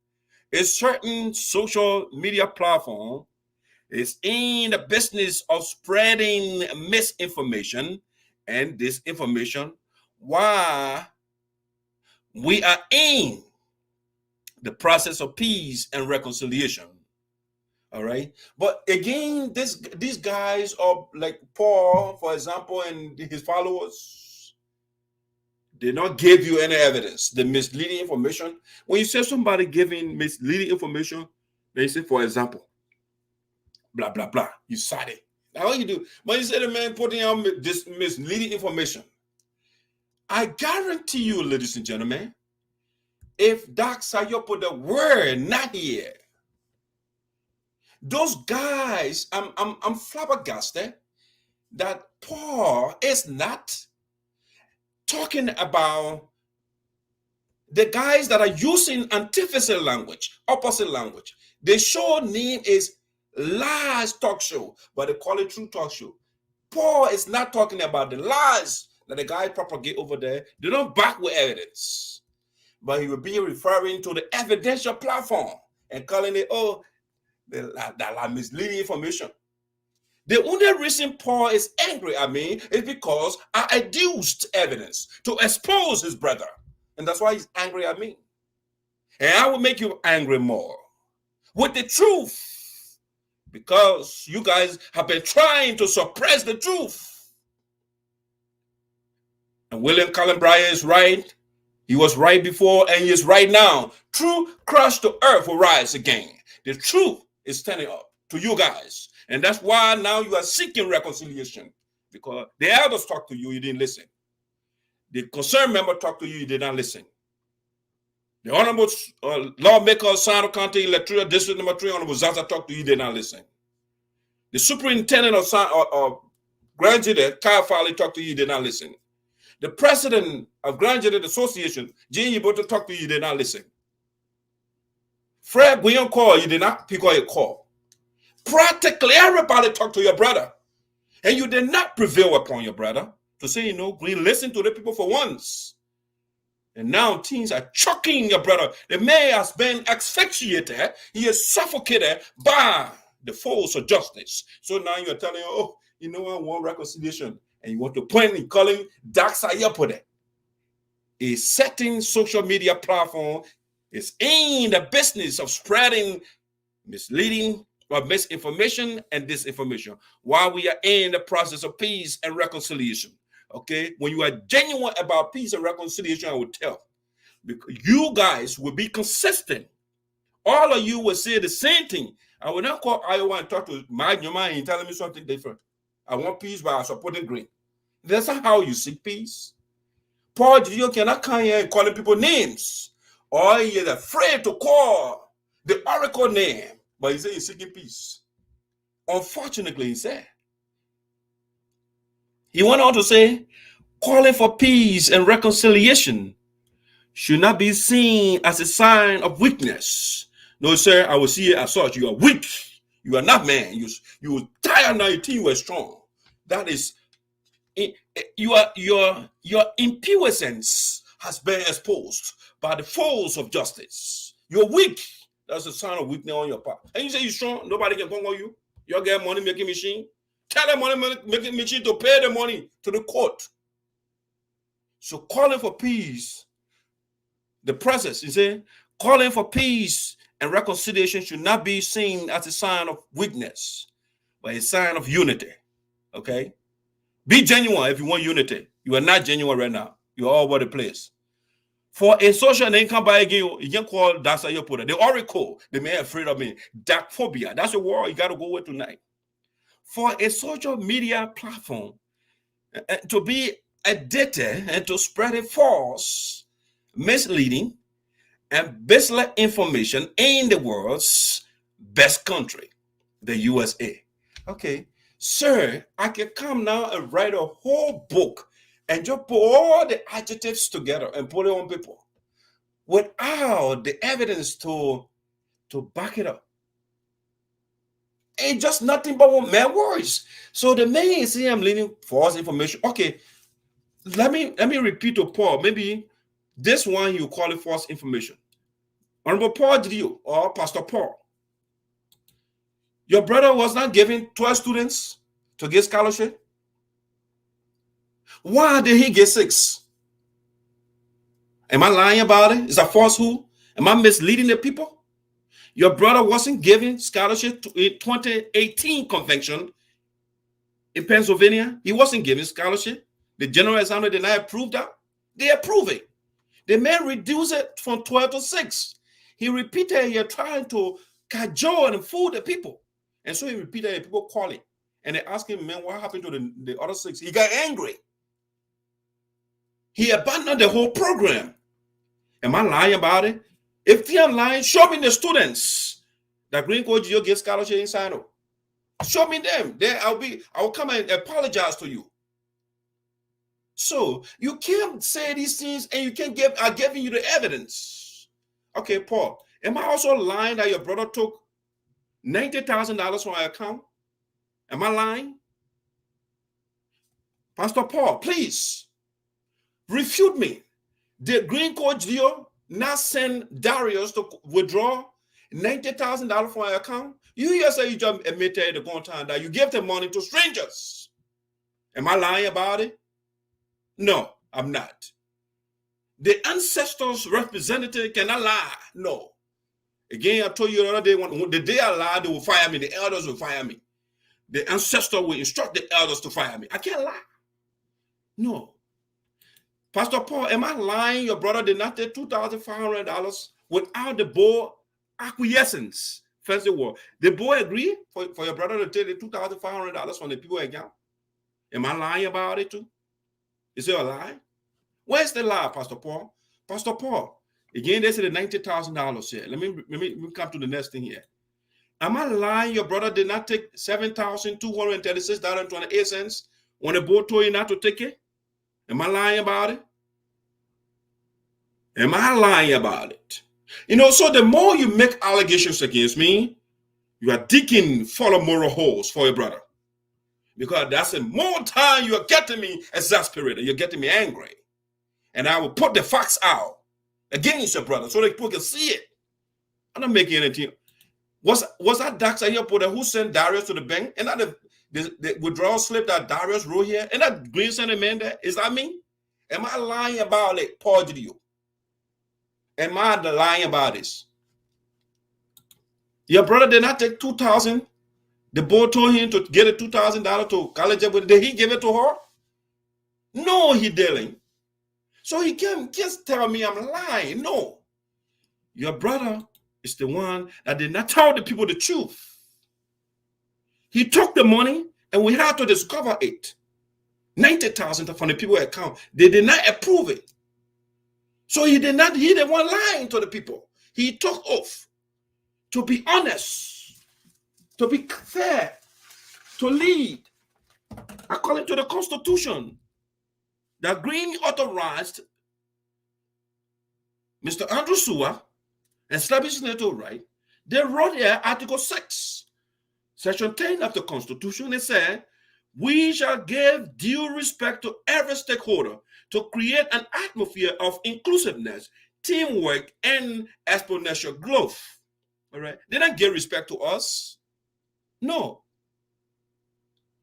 social media platform is in the business of spreading misinformation and disinformation while we are in the process of peace and reconciliation. All right. But again, these guys are like Paul, for example, and his followers, they not give you any evidence. The misleading information. When you say somebody giving misleading information, they say, for example, blah, blah, blah. You cite it. Now what you do? When you say the man putting out this misleading information, I guarantee you, ladies and gentlemen, if Doc Sayopo were not here, those guys, I'm flabbergasted that Paul is not talking about the guys that are using antithesis language, opposite language. The show name is Lies Talk Show, but they call it True Talk Show. Paul is not talking about the lies that the guys propagate over there. They don't back with evidence. But he will be referring to the evidential platform and calling it, oh, that misleading information. The only reason Paul is angry at me is because I adduced evidence to expose his brother. And that's why he's angry at me. And I will make you angry more with the truth, because you guys have been trying to suppress the truth. And William Cullen Bryant is right. He was right before and he is right now. Truth crushed to earth will rise again. The truth is standing up to you guys. And that's why now you are seeking reconciliation, because the elders talked to you, you didn't listen. The concerned member talked to you, you did not listen. The honorable lawmaker of Sinoe County Electoral District Number 3, Honorable Zaza, talked to you, did not listen. The superintendent of Grand Gedeo, Kyle Farley, talked to you, did not listen. The president of Grand Gedeo Association, Jean Yiboto, talked to you, did not listen. Fred Guillaume called, you did not pick up a call. Practically everybody talked to your brother, and you did not prevail upon your brother to say, you know, Green, listen to the people for once. And now things are choking your brother. The man has been asphyxiated. He is suffocated by the force of justice. So now you're telling him, oh, you know, I want reconciliation. And you want to point and call him Dark Sayopo. A certain social media platform is in the business of spreading misleading or misinformation and disinformation while we are in the process of peace and reconciliation. Okay, when you are genuine about peace and reconciliation, I will tell. Because you guys will be consistent. All of you will say the same thing. I will not call Iowa and talk to my mind and telling me something different. I want peace, but I support Green. That's not how you seek peace. Paul Geleo cannot come here and calling people names, or he is afraid to call the oracle name, but he said he's seeking peace. Unfortunately, he said. He went on to say, calling for peace and reconciliation should not be seen as a sign of weakness. No, sir, I will see it as such. You are weak. You are not man. You were tired now. You think you were strong. That is, your impudence has been exposed by the force of justice. You're weak. That's a sign of weakness on your part. And you say you're strong. Nobody can come on you. You get money making machine. Tell the money making machine to pay the money to the court. So calling for peace, the process, you say, calling for peace and reconciliation should not be seen as a sign of weakness, but a sign of unity. Okay? Be genuine if you want unity. You are not genuine right now. You're all over the place. For a social income by again, you can call Dark Sayopo. The oracle, the man afraid of me. DARKEPHOBIA. That's a word you got to go with tonight. For a social media platform to be addicted and to spread a false, misleading, and baseless information in the world's best country, the USA. Okay, sir, I can come now and write a whole book and just put all the adjectives together and put it on paper without the evidence to back it up. It's just nothing but mere words. So the man is saying I'm leading false information. Okay, let me repeat to Paul. Maybe this one you call it false information. Honorable Paul Geleo or Pastor Paul, your brother was not giving 12 students to get scholarship. Why did he get 6? Am I lying about it? Is that falsehood? Am I misleading the people? Your brother wasn't giving scholarship to a 2018 convention in Pennsylvania. He wasn't giving scholarship. The General Assembly did not approve that. They approve it. The man reduced it from 12 to 6. He repeated, you're trying to cajole and fool the people. And so he repeated, and people calling. And they asked him, man, what happened to the other 6? He got angry. He abandoned the whole program. Am I lying about it? If I'm lying, show me the students that Green Coach Gedeo get scholarship in Sinoe. Show me them. Then I will come and apologize to you. So you can't say these things and you can't I'm giving you the evidence. Okay, Paul, am I also lying that your brother took $90,000 from my account? Am I lying? Pastor Paul, please refute me. Did Green Coach Gedeo not send Darius to withdraw $90,000 from my account? You here say you just admitted the one time that you give the money to strangers. Am I lying about it? No, I'm not. The ancestors' representative cannot lie. No. Again, I told you the other day, when the day I lie, they will fire me. The elders will fire me. The ancestor will instruct the elders to fire me. I can't lie. No. Pastor Paul, am I lying? Your brother did not take $2,500 without the board acquiescence. First of all, the board agreed for your brother to take the $2,500 from the people account. Am I lying about it too? Is it a lie? Where's the lie, Pastor Paul? Pastor Paul, again, they said the $90,000 here. Let me come to the next thing here. Am I lying? Your brother did not take $7,236.28 when the board told you not to take it? Am I lying about it? Am I lying about it? You know, so the more you make allegations against me, you are digging full moral holes for your brother. Because that's the more time you are getting me exasperated, you're getting me angry. And I will put the facts out against your brother so that people can see it. I'm not making anything. Was that Dr. Iowa who sent Darius to the bank? And that the withdrawal slip that Darius wrote here? And that green sent man there? Is that me? Am I lying about it, Paul Geleo? Am I lying about this? Your brother did not take $2,000. The board told him to get a $2,000 to college. Did he give it to her? No, he didn't. So he can't just tell me I'm lying. No. Your brother is the one that did not tell the people the truth. He took the money and we had to discover it. $90,000 from the people account. They did not approve it. So he did one lying to the people. He took oath to be honest, to be fair, to lead according to the Constitution. The Green authorized Mr. Andrew Suah, establishing NATO right. They wrote here Article 6, Section 10 of the Constitution. It said, we shall give due respect to every stakeholder to create an atmosphere of inclusiveness, teamwork, and exponential growth. All right. They don't give respect to us. No.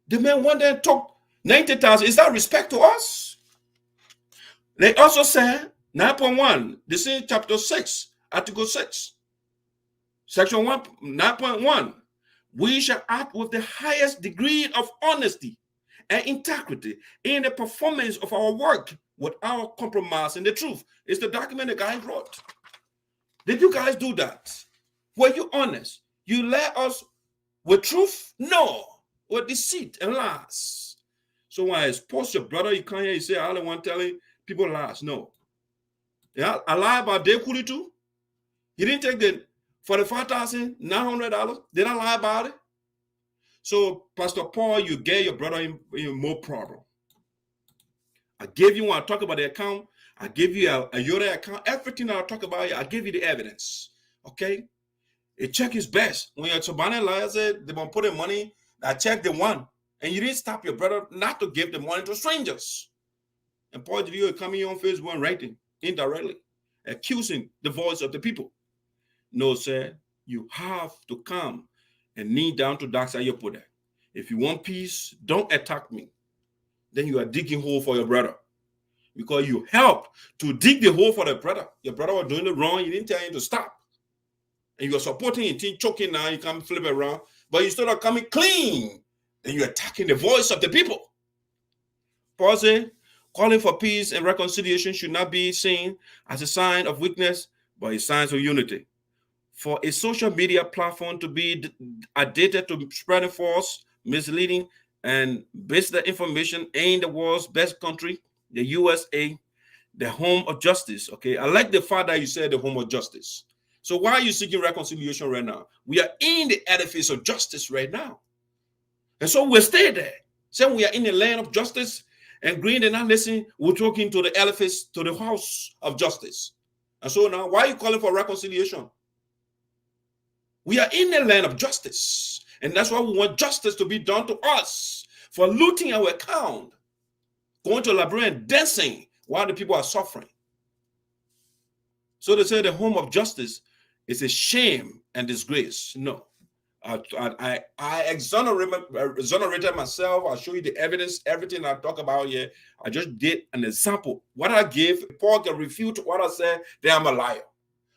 The man went there and took 90,000. Is that respect to us? They also said 9.1, this is chapter 6, article 6, section 1, 9.1. We shall act with the highest degree of honesty and integrity in the performance of our work without compromising the truth. It's the document the guy wrote. Did you guys do that? Were you honest? You led us with truth? No, with deceit and lies. So when I expose your brother, you come here, you say, I don't want to tell you people lies. No. Yeah, I lie about Dave Cooley too. He didn't take the $45,900. Did I lie about it? So, Pastor Paul, you gave your brother in more problem. I gave you, when I talk about the account, I give you a Yoda account. Everything I talk about, I give you the evidence. Okay? A check is best. When your Chobani liar said they want to put in money, I checked the one. And you didn't stop your brother not to give the money to strangers. And Paul Geleo is coming on Facebook and writing indirectly, accusing the voice of the people. No, sir, you have to come and kneel down to Dr. Iowa. If you want peace, don't attack me. Then you are digging hole for your brother. Because you helped to dig the hole for the brother. Your brother was doing it wrong. You didn't tell him to stop. And you're supporting him, choking now, you can't flip it around. But instead of coming clean, then you're attacking the voice of the people. Paul said, calling for peace and reconciliation should not be seen as a sign of weakness, but a sign of unity. For a social media platform to be addicted to spreading false, misleading, and based information in the world's best country, the USA, the home of justice. Okay, I like the fact that you said the home of justice. So why are you seeking reconciliation right now? We are in the edifice of justice right now. And so we'll stay there. So we are in the land of justice, and Green did not listen. We're talking to the edifice, to the house of justice. And so now, why are you calling for reconciliation? We are in the land of justice. And that's why we want justice to be done to us for looting our account, going to Liberian, dancing while the people are suffering. So they say the home of justice is a shame and disgrace. No. I exonerated myself. I'll show you the evidence, everything I talk about here. I just did an example. What I gave, Paul can refute what I said, then I'm a liar.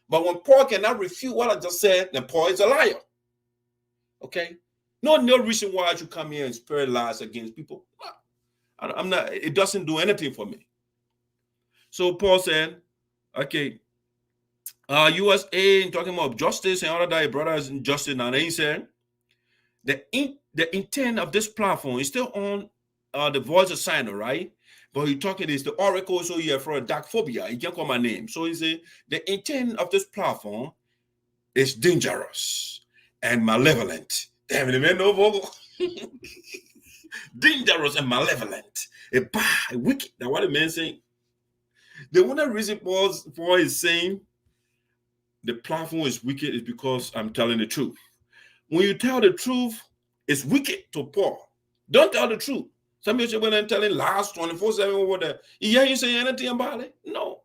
But when Paul cannot refute what I just said, then Paul is a liar. Okay? No reason why I should come here and spread lies against people. I'm not, it doesn't do anything for me. So Paul said, okay, USAA talking about justice and all of that, brothers in justice. Now he said the intent of this platform is still on the voice of Sinoe, right? But he talking is the oracle, so here for a DARKEPHOBIA. He can't call my name. So he said the intent of this platform is dangerous and malevolent. Damn it, man, no vocal. Dangerous and malevolent. A bad, wicked. That's what the man saying. The one reason Paul is saying the platform is wicked is because I'm telling the truth. When you tell the truth, it's wicked to Paul. Don't tell the truth. Some people when I'm telling lies 24/7 over there. Yeah, you say anything about it? No.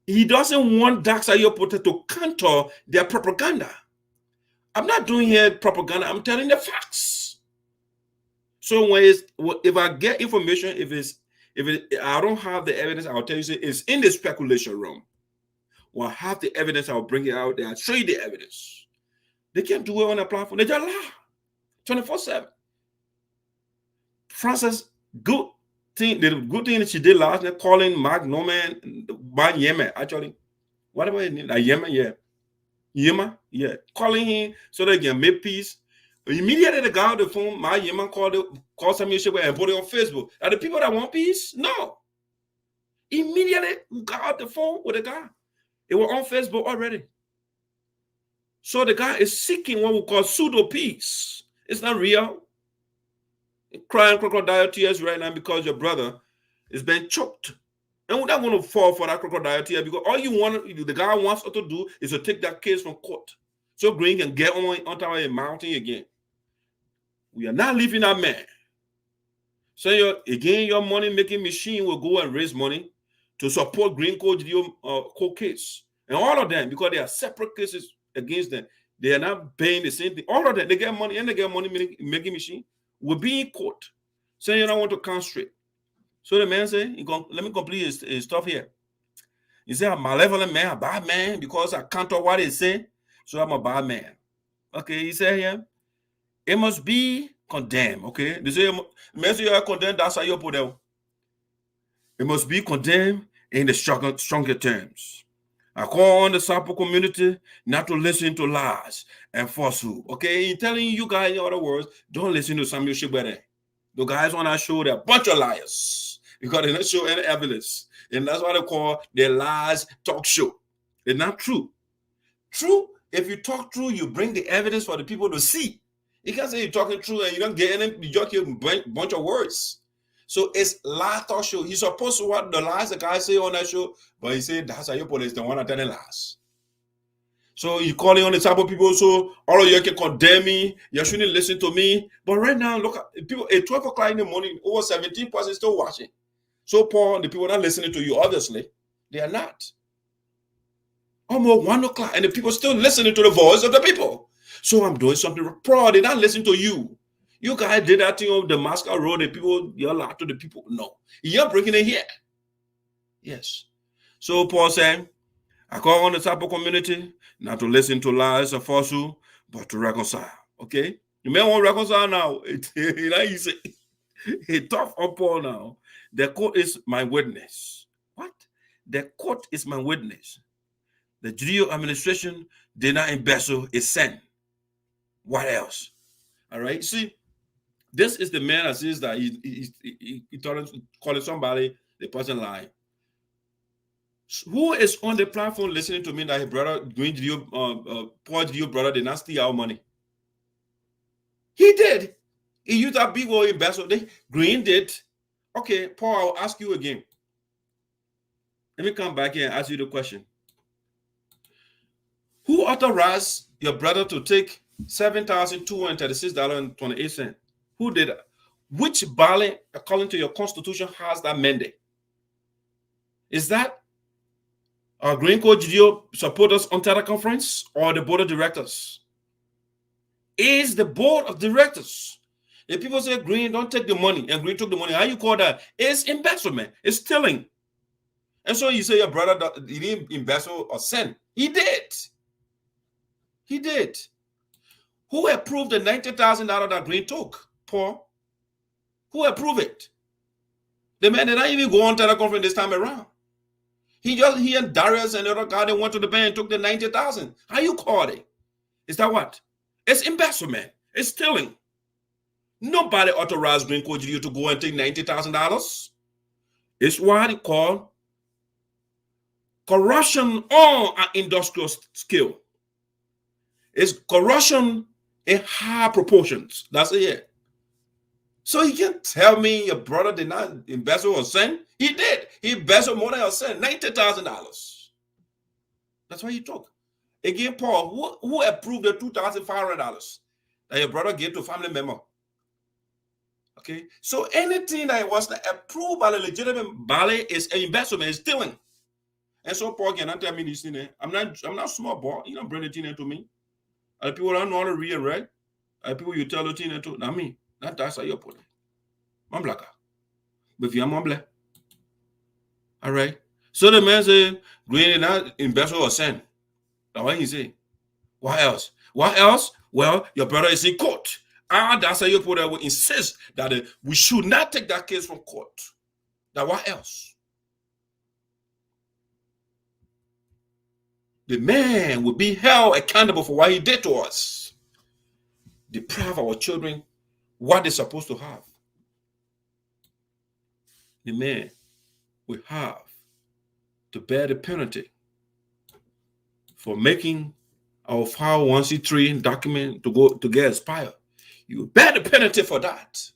He doesn't want DARKEPHOBIA to counter their propaganda. I'm not doing here propaganda. I'm telling the facts. So if I get information, I don't have the evidence, I'll tell you it's in the speculation room. When I have the evidence, I'll bring it out there. I'll show you the evidence. They can't do it on a platform. They just lie 24/7. Francess, the good thing that she did last night, calling Mark Norman by Yemen, actually. Whatever his name, Yemen, yeah. Yemen, yeah. Calling him so they can make peace. Immediately the guy on the phone, my Yemen called some issue and put it on Facebook. Are the people that want peace? No. Immediately we got out the phone with the guy. It was on Facebook already. So the guy is seeking what we call pseudo peace. It's not real. Crying crocodile tears right now because your brother is being choked. And we're not going to fall for that crocodile tear because all the guy wants us to do is to take that case from court. So Green can get on top of a mountain again. We are not leaving that man. So your money-making machine will go and raise money to support Green Gedeo court case. And all of them, because they are separate cases against them, they are not paying the same thing. All of them, they get money and they get money-making machine will be in court. So you don't want to concentrate. So the man said, let me complete his stuff here. He said, I'm a malevolent man, a bad man, because I counter what he say, so I'm a bad man. Okay, he said here, it must be condemned. Okay, they say, you are condemned, that's how you put it. It must be condemned in the stronger terms. I call on the sample community not to listen to lies and falsehood. Okay, he's telling you guys, in other words, don't listen to Samuel Shibere. The guys on our show, they're a bunch of liars because they don't show any evidence. And that's what they call their lies talk show. It's not true. True, if you talk true, you bring the evidence for the people to see. You can't say you're talking true and you don't get any, you just hear a bunch of words. So it's lie talk show. He's supposed to what the lies the guy say on that show, but he said that's how your police don't want to tell the lies. So you calling on the type of people, so all of you can condemn me, you shouldn't listen to me. But right now, look at people at 12 o'clock in the morning, over 17% still watching. So Paul, the people not listening to you, obviously, they are not. Almost 1 o'clock, and the people still listening to the voice of the people. So I'm doing something proud. They're not listening to you. You guys did that thing on the Damascus Road, and people yell out to the people. No, you're breaking it here. Yes. So Paul said, I call on the type of community not to listen to lies or falsehood, but to reconcile. Okay? You may want to reconcile now. It's easy. It's tough on Paul now. The court is my witness. What? The court is my witness. The Gedeo administration did not embezzle its sin. What else? All right? See, this is the man that says that he calling somebody, the person lying. Who is on the platform listening to me that his brother, Paul Geleo brother, did not steal our money? He did. He used that big old embezzlement. Green did. Okay, Paul, I'll ask you again. Let me come back here and ask you the question. Who authorized your brother to take $7,236.28? Who did that? Which ballot, according to your constitution, has that mandate? Is that our Green Code Gedeo supporters on teleconference or the board of directors? Is the board of directors. If people say Green don't take the money and Green took the money, how you call that? It's embezzlement. It's stealing. And so you say your brother he didn't embezzle or send. He did. He did. Who approved the $90,000 that Green took? Paul. Who approved it? The man did not even go on teleconference this time around. He and Darius and the other guy, they went to the bank and took the $90,000. How you call it? Is that what? It's embezzlement. It's stealing. Nobody authorized Green Code Gedeo to go and take $90,000. It's what they call corruption on an industrial scale. It's corruption in high proportions. That's it. So you can't tell me your brother did not embezzle or send. He did. He embezzled more than a cent, $90,000. That's what he took. Again, Paul, who approved the $2,500 that your brother gave to family member? Okay, so anything that was approved by the legitimate ballot is an investment, is stealing. And so Paul cannot tell me this thing. I'm not smart, boy. You don't bring the thing into me. And people don't know how to read and write. And people you tell the thing into, not me. That's how you put it. I'm black. But if you're black. All right. So the man said, Green not investor or send. That's what he say. What else? What else? Well, your brother is in court. That's how you put it. We insist that we should not take that case from court. Now, what else? The man will be held accountable for what he did to us. Deprive our children what they're supposed to have. The man will have to bear the penalty for making our 501c3 document to get expired. You bear the penalty for that.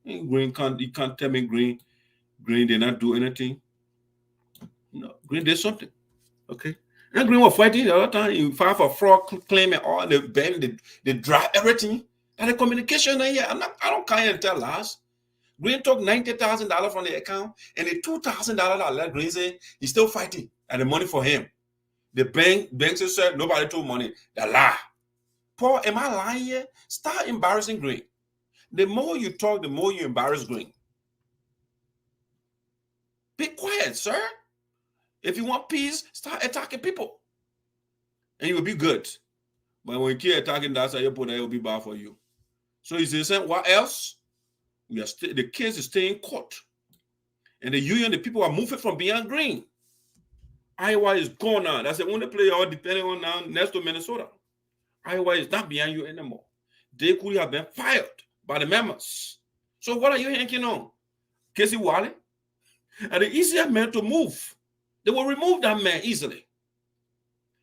You can't tell me Green did not do anything. No, Green did something. Okay. And Green was fighting the other time. He filed for fraud claim and all the ban, they drive everything. And the communication here, I don't care and tell lies. Green took $90,000 from the account, and the $2,000 that let Green say he's still fighting and the money for him. The bank said nobody took money. The lie. Paul, am I lying here? Start embarrassing Green. The more you talk, the more you embarrass Green. Be quiet, sir. If you want peace, start attacking people. And you will be good. But when you keep attacking, that's how you put it, it will be bad for you. So he says, what else? The case is staying in court. And the union, the people are moving from beyond Green. Iowa is gone now. That's the only place all depending on now next to Minnesota. Iowa is not behind you anymore. They could have been fired by the members. So what are you hanging on? Casey Wally? And the easier man to move. They will remove that man easily.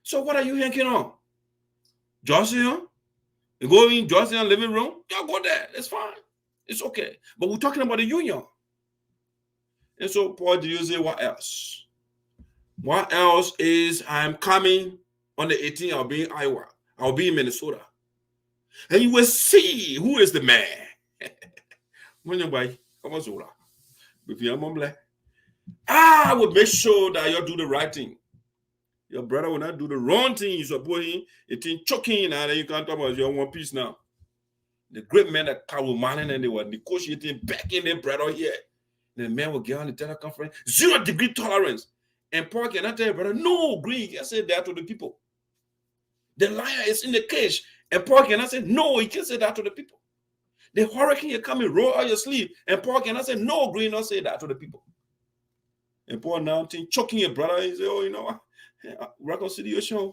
So what are you hanging on? Johnson? You go in Johnson living room? Y'all go there. It's fine. It's okay. But we're talking about the union. And so Paul Geleo say, what else? What else is I'm coming on the 18th, I'll be in Iowa. I'll be in Minnesota. And you will see who is the man. I will make sure that you do the right thing. Your brother will not do the wrong thing. You support him, it's choking, and then you can't talk about your one piece now. The great men that Carol Manning and they were negotiating back in their brother here. The man will get on the teleconference, 0-degree tolerance. And Paul cannot tell your brother, no, Green, he can't say that to the people. The liar is in the cage. And Paul cannot say, no, he can't say that to the people. The hurricane is coming, roll out your sleeve. And Paul cannot say, no, Green, don't say that to the people. And Paul now choking your brother. He say, oh, you know, reconciliation.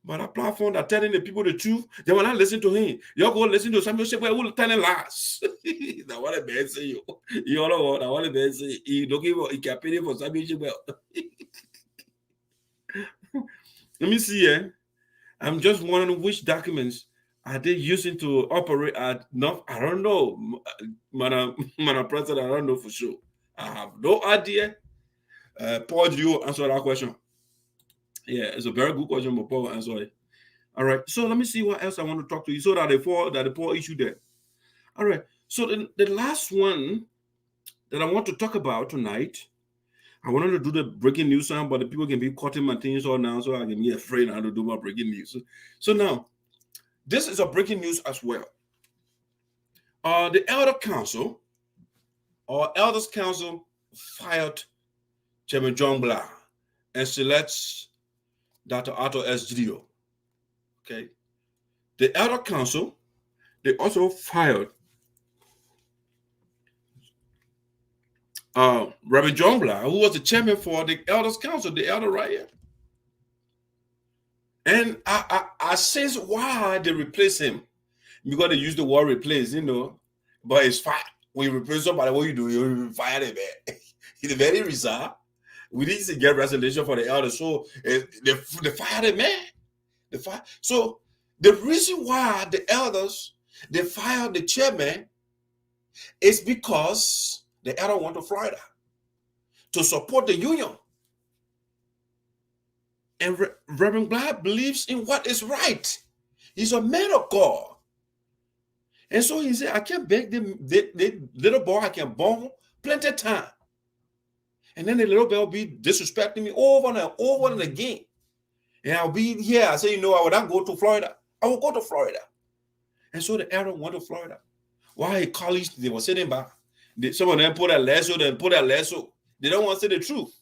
But a platform that telling the people the truth, they will not listen to him. You go listen to some people who will tell lies. That's what the man say. You know what? That's what the man say. He don't give a campaign for some people. Let me see. I'm just wondering which documents are they using to operate at? No, I don't know, Madam President. I don't know for sure. I have no idea. Paul, do you answer that question? Yeah, it's a very good question, but Paul answer it. All right. So let me see what else I want to talk to you. So that the poor issue there. All right. So the last one that I want to talk about tonight, I wanted to do the breaking news sound, but the people can be cutting my things all now, so I can be afraid how to do my breaking news. So now, this is a breaking news as well. The Elder Council, or Elders Council, fired Chairman John Gblah and selects Dr. Arthur S. Gedeo. Okay. The Elder Council, they also fired Reverend John Gblah, who was the chairman for the Elders Council, the elder right here. And I sense why they replace him. Because they use the word replace, but it's fine. When you replace somebody, what you do, you fire them. It's very reserved. We need to get resolution for the elders. So they fire the man. So the reason why the elders, they fired the chairman is because the elder went to Florida to support the union. And Reverend Gblah believes in what is right. He's a man of God. And so he said, I can't beg the little boy, I can born plenty of time. And then the little boy will be disrespecting me over and again. And I'll be here. I say, I would not go to Florida. I will go to Florida. And so the elder went to Florida. While his colleagues, they were sitting by. Some of them put a lasso, they put a lasso. They don't want to say the truth.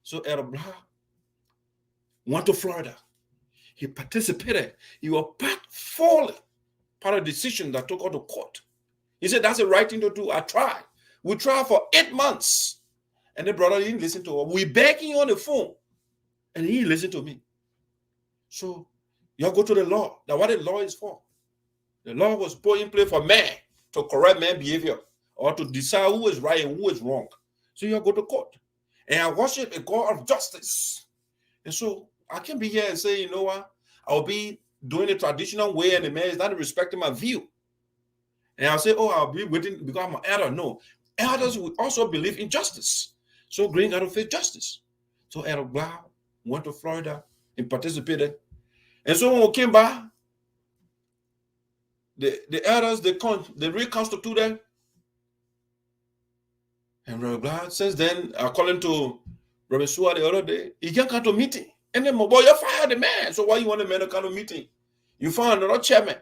So Elder Gblah went to Florida. He participated. He was part of the decision that took out to court. He said, that's the right thing to do. I tried. We tried for 8 months. And the brother didn't listen to us. We begging on the phone. And he didn't listen to me. So you go to the law. That's what the law is for. The law was put in place for man to correct man's behavior or to decide who is right and who is wrong. So you go to court. And I worship a God of justice. And so I can be here and say, what? I'll be doing the traditional way and the man is not respecting my view. And I'll say, I'll be waiting because I'm an elder. No. Elders will also believe in justice. So Green got to face justice. So Elder Gblah went to Florida and participated. And so when we came back, the elders, they reconstituted. And Reverend Gblah, since then, according to Reverend Suah the other day, he can't come to meeting. And then, boy, you fired the man. So why you want the man to come to meeting? You found another chairman.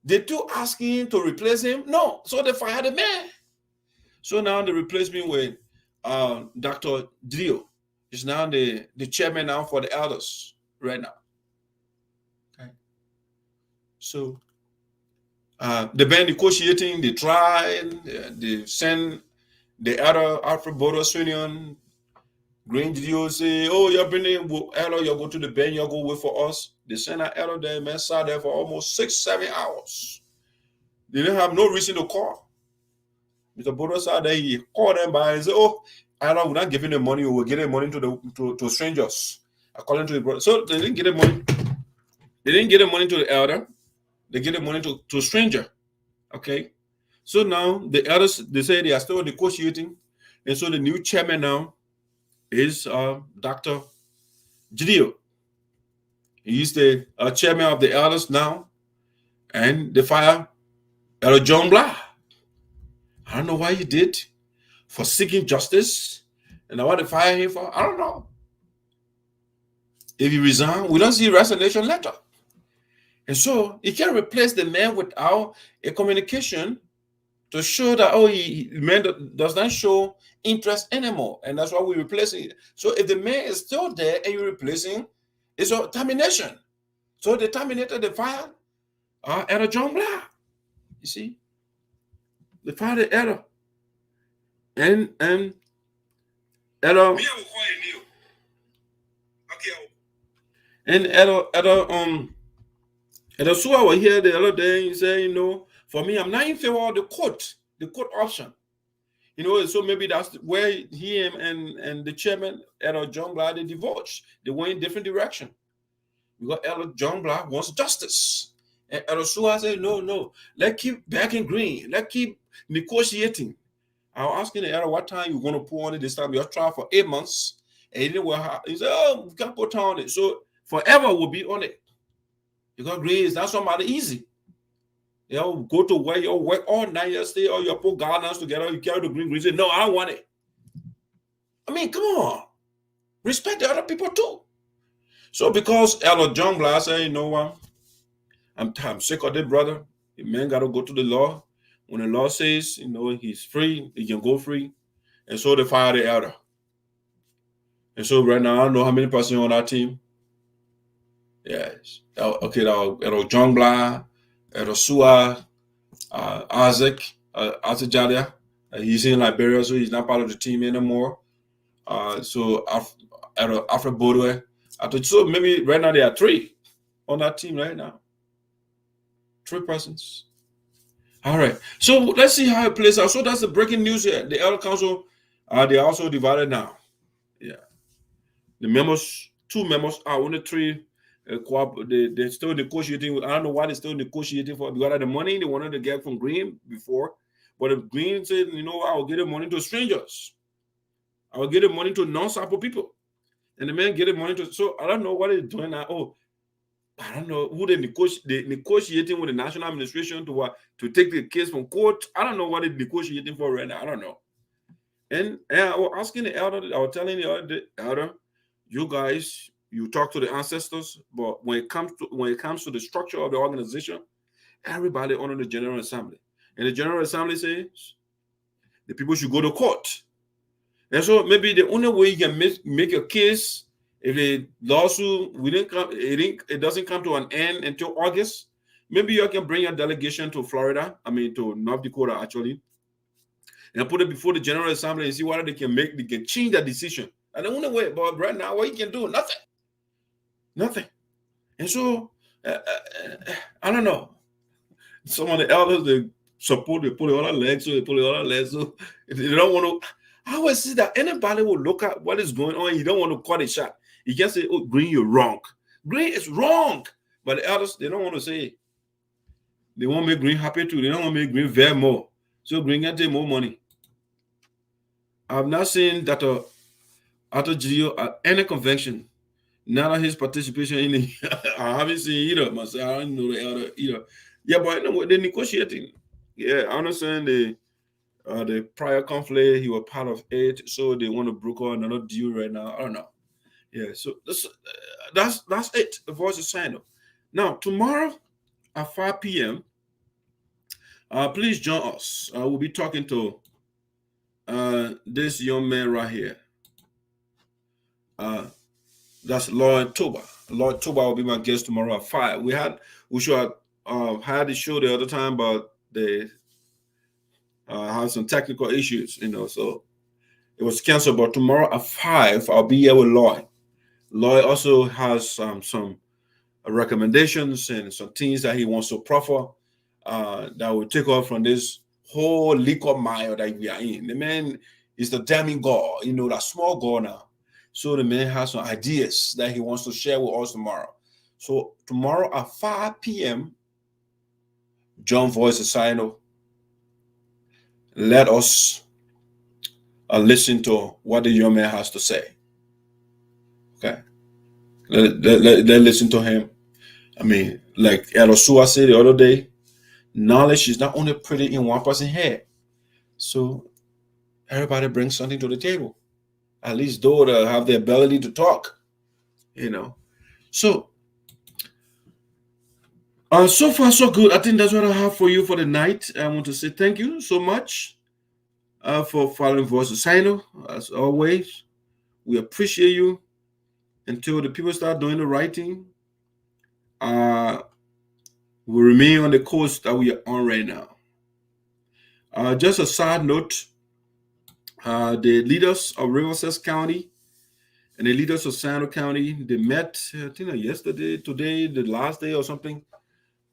They two asking him to replace him? No. So they fired the man. So now the replacement with Dr. Gedeo is now the chairman now for the elders right now. Okay. So they've been negotiating, they tried, they send the elder Alfred Boros Union, Green Gedeo say, you're bringing elder, you go to the bench, you go wait for us. They send an elder there, man, sat there for almost 6-7 hours. They didn't have no reason to call. Mr. Boros sat there, he called them by and said, elder, we're not giving them money, we're giving money to strangers, according to the brother. So they didn't get the money. They didn't get the money to the elder. They give the money to a stranger. Okay. So now the elders, they say they are still negotiating. And so the new chairman now is Dr. Gedeo. He's the chairman of the elders now. And they fire Elder John Gblah. I don't know why he did. For seeking justice. And what they fire him for, I don't know. If he resigns, we don't see a resignation letter. And so he can't replace the man without a communication to show that, man does not show interest anymore. And that's why we're replacing it. So if the man is still there and you're replacing, it's a termination. So they terminated the fire Elder John Gblah. You see? They fired the elder. And elder. And at a Suah was here the other day, he said, for me, I'm not in favor of the court option. So maybe that's where him and the chairman, Elder John Gblah, they divorced. They went in different direction. Because Elder John Gblah wants justice. And Elder Suah said, no, let's keep backing green. Let's keep negotiating. I was asking the elder what time you're going to put on it this time. You're trying for 8 months. And he didn't work. He said, oh, we can't put time on it. So forever we'll be on it. Because green is not somebody easy. Go to where you work all night, you stay, or you put gardeners together, you carry the green. Say, no, I don't want it. I mean, come on. Respect the other people too. So because Elder John Gblah said, you know what? I'm sick of this, brother. The man got to go to the law. When the law says, he's free, he can go free. And so they fire the elder. And so right now, I don't know how many persons on our team. Yes. Okay, Elder John Gblah, Elder Suah, Isaac Jadia. He's in Liberia, so he's not part of the team anymore. So Alfred Bodwe. So maybe right now there are 3 on that team right now. 3 persons. All right. So let's see how it plays out. So that's the breaking news here. The Elder Council, they are also divided now. Yeah. The members, 2 members are only 3. They're still negotiating. I don't know why they're still negotiating for, because of the money they wanted to get from Green before. But if Green said, I will give the money to strangers. I will give the money to non-sample people. And the man get the money to, so I don't know what they're doing now. Oh, I don't know who they're negotiating with the national administration to take the case from court. I don't know what they're negotiating for right now. I don't know. And I was asking the elder, I was telling the elder, you guys, you talk to the ancestors, but when it comes to the structure of the organization, everybody under the General Assembly. And the General Assembly says the people should go to court. And so maybe the only way you can make a case, if the lawsuit it doesn't come to an end until August, maybe you can bring a delegation to Florida, to North Dakota actually, and put it before the General Assembly and see what they can make. They can change that decision. And the only way, but right now, what you can do, nothing. And so, I don't know. Some of the elders, they support, they pull it on their legs, so they pull it on their legs. So they don't want to. I always see that anybody will look at what is going on. You don't want to call a shot. You can't say, oh, Green, you're wrong. Green is wrong. But the elders, they don't want to say it. They want to make Green happy too. They don't want to make Green very more. So Green can take more money. I've not seen that after Gedeo at any convention, none of his participation in it. I haven't seen either myself. I don't know the elder either. Yeah, but they're negotiating. Yeah, I understand the prior conflict, he was part of it, so they want to broker another deal right now. I don't know. Yeah, so that's it. The voice is signed up. Now, tomorrow at 5 p.m., please join us. We'll be talking to this young man right here. That's Lloyd Toba. Lloyd Toba will be my guest tomorrow at 5. We should have had the show the other time, but they have some technical issues, so it was canceled. But tomorrow at 5, I'll be here with Lloyd. Lloyd also has some recommendations and some things that he wants to proffer that will take off from this whole liquor mile that we are in. The man is the damning God, that small God now. So the man has some ideas that he wants to share with us tomorrow. So tomorrow at 5 p.m., John Voice is signing off. Let us listen to what the young man has to say. Okay. Let listen to him. Like Elder Suah said the other day, knowledge is not only pretty in one person's head. So everybody brings something to the table. At least those that have the ability to talk, So, so far so good. I think that's what I have for you for the night. I want to say thank you so much for following Voice of Sinoe. As always, we appreciate you. Until the people start doing the writing, we remain on the course that we are on right now. Just a side note, the leaders of Riverside County, and the leaders of Sinoe County, they met, I think yesterday, today, the last day or something.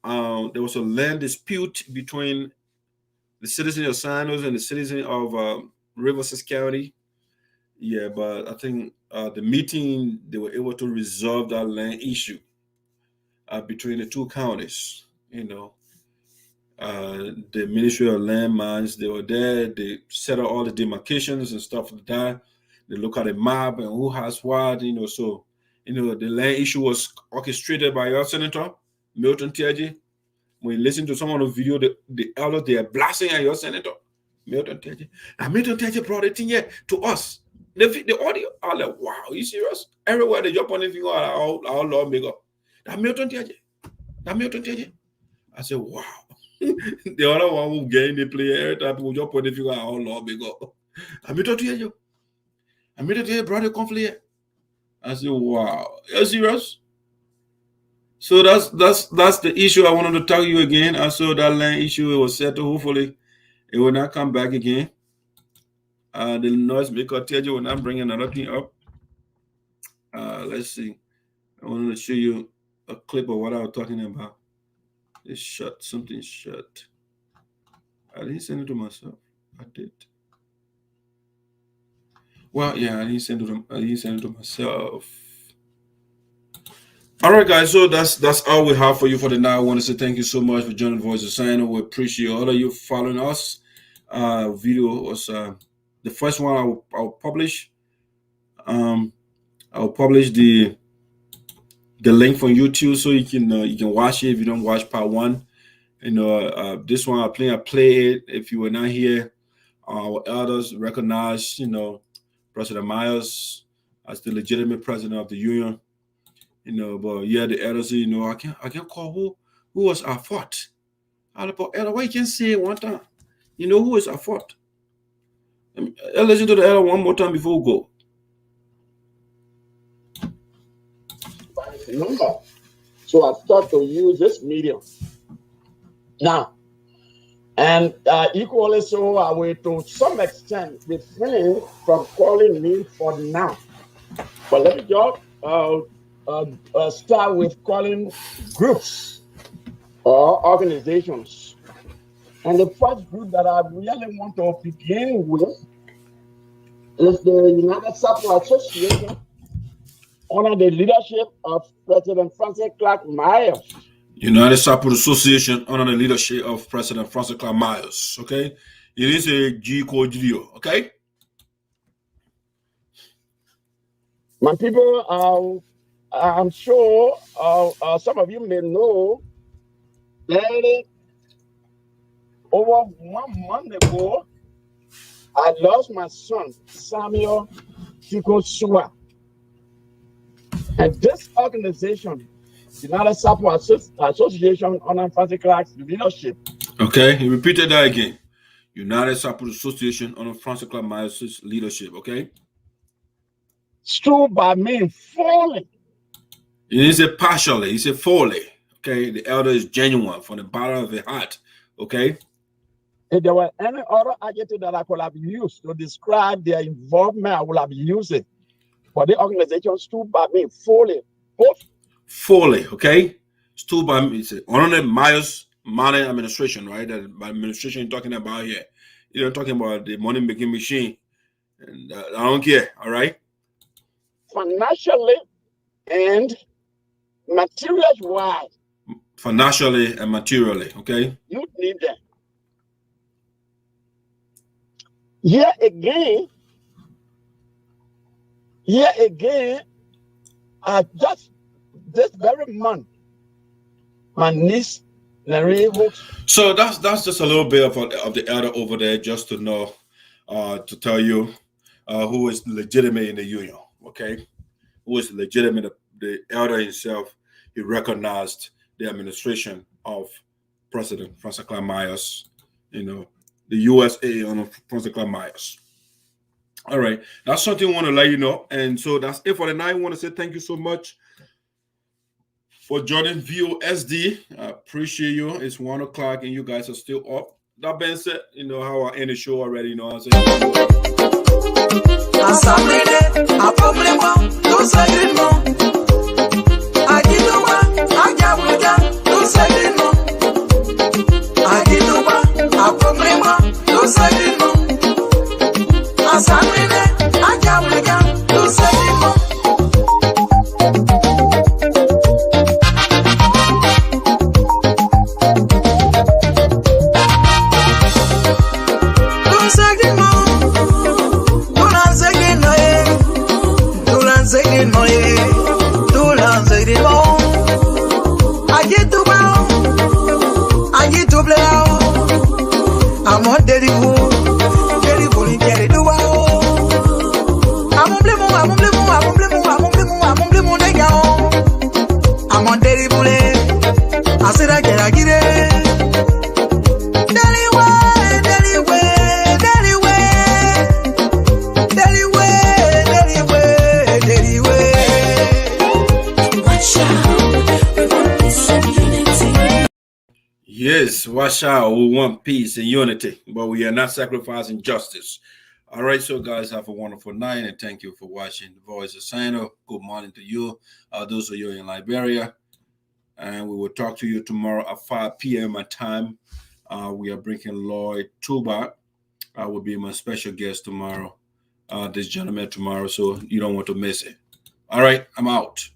There was a land dispute between the citizens of Sinoe and the citizens of Riverside County. Yeah, but I think the meeting, they were able to resolve that land issue between the two counties. The Ministry of Land Mines, they were there. They set up all the demarcations and stuff like that. They look at the map and who has what, So, the land issue was orchestrated by your Senator, Milton. When you listen to some of the video, the elders, they are blasting at your Senator, Milton. Now, Milton brought it in here to us. The audio, I'm like, wow, are you serious? Everywhere they jump on the finger, our lawmaker. That Milton. I said, wow. The other one who gain the play every time people jump on the finger, our lawmaker. I brought the conflict. I said, wow, are you serious? So that's the issue I wanted to tell you again. I saw that land issue, it was settled. Hopefully, it will not come back again. The noise maker tell you when I'm bringing another thing up. Let's see. I wanted to show you a clip of what I was talking about. It's shut. Something shut. I didn't send it to myself. I did. Well, yeah, I didn't send it to myself. All right, guys. So that's all we have for you for the night. I want to say thank you so much for joining Voice of Sinoe. We appreciate all of you following us. Video was the first one I'll publish. I'll publish the link from YouTube so you can watch it if you don't watch part one. This one I play it. If you were not here, our elders recognize President Myers as the legitimate president of the union. But yeah, the elders say, I can't call who was our fault. Elder, why you can't say it one time? Who is our fault? I'll listen to the elder one more time before we go. Number. So I start to use this medium now, and equally so, I will to some extent refrain from calling me for now. But let me just start with calling groups or organizations. And the first group that I really want to begin with is the United Sapphire Association, under the leadership of President Francess Clarke Myers. United Sapphire Association under the leadership of President Francess Clarke Myers. Okay, it is a G code Gedeo. Okay, my people, I'm sure some of you may know that over 1 month ago, I lost my son, Samuel Suah. And this organization, United Sapphire Association under Francess Clarke's leadership. Okay, he repeated that again. United Sapphire Association under Francess Clarke Myers' leadership. Okay. Stood by me fully. He said partially. He said fully. Okay, the elder is genuine from the bottom of the heart. Okay. If there were any other adjective that I could have used to describe their involvement, I would have used it. But the organization stood by me fully. Fully, okay? Stood by me. It's under Myers money administration, right? That administration you're talking about here. You're talking about the money making machine. And I don't care, all right? Financially and materials-wise. Financially and materially, okay? You need them. Here again, just this very month, my niece, so that's just a little bit of the elder over there, just to know, to tell you who is legitimate in the union, okay? Who is legitimate, the elder himself. He recognized the administration of President Francess Clarke Myers, the USAA on Francess Clarke Myers. All right, that's something I want to let you know. And so that's it for the night. I want to say thank you so much for joining VOSD. I appreciate you. It's 1 o'clock and you guys are still up. That being said, how I end the show already, I'm saying. Assemblée, a problème, tout ça est non. A Gedeo, a Gblah, tout ça est non. A Gedeo, a problème, tout ça est non. Assemblée, a Gblah, tout ça est non. Yes, watch out. We want peace and unity, but we are not sacrificing justice. All right, so guys, have a wonderful night, and thank you for watching the Voice of Sinoe. Good morning to you, those of you in Liberia, and we will talk to you tomorrow at 5 p.m. my time. We are bringing Lloyd Tuba. I will be my special guest tomorrow, this gentleman tomorrow, so you don't want to miss it. All right, I'm out.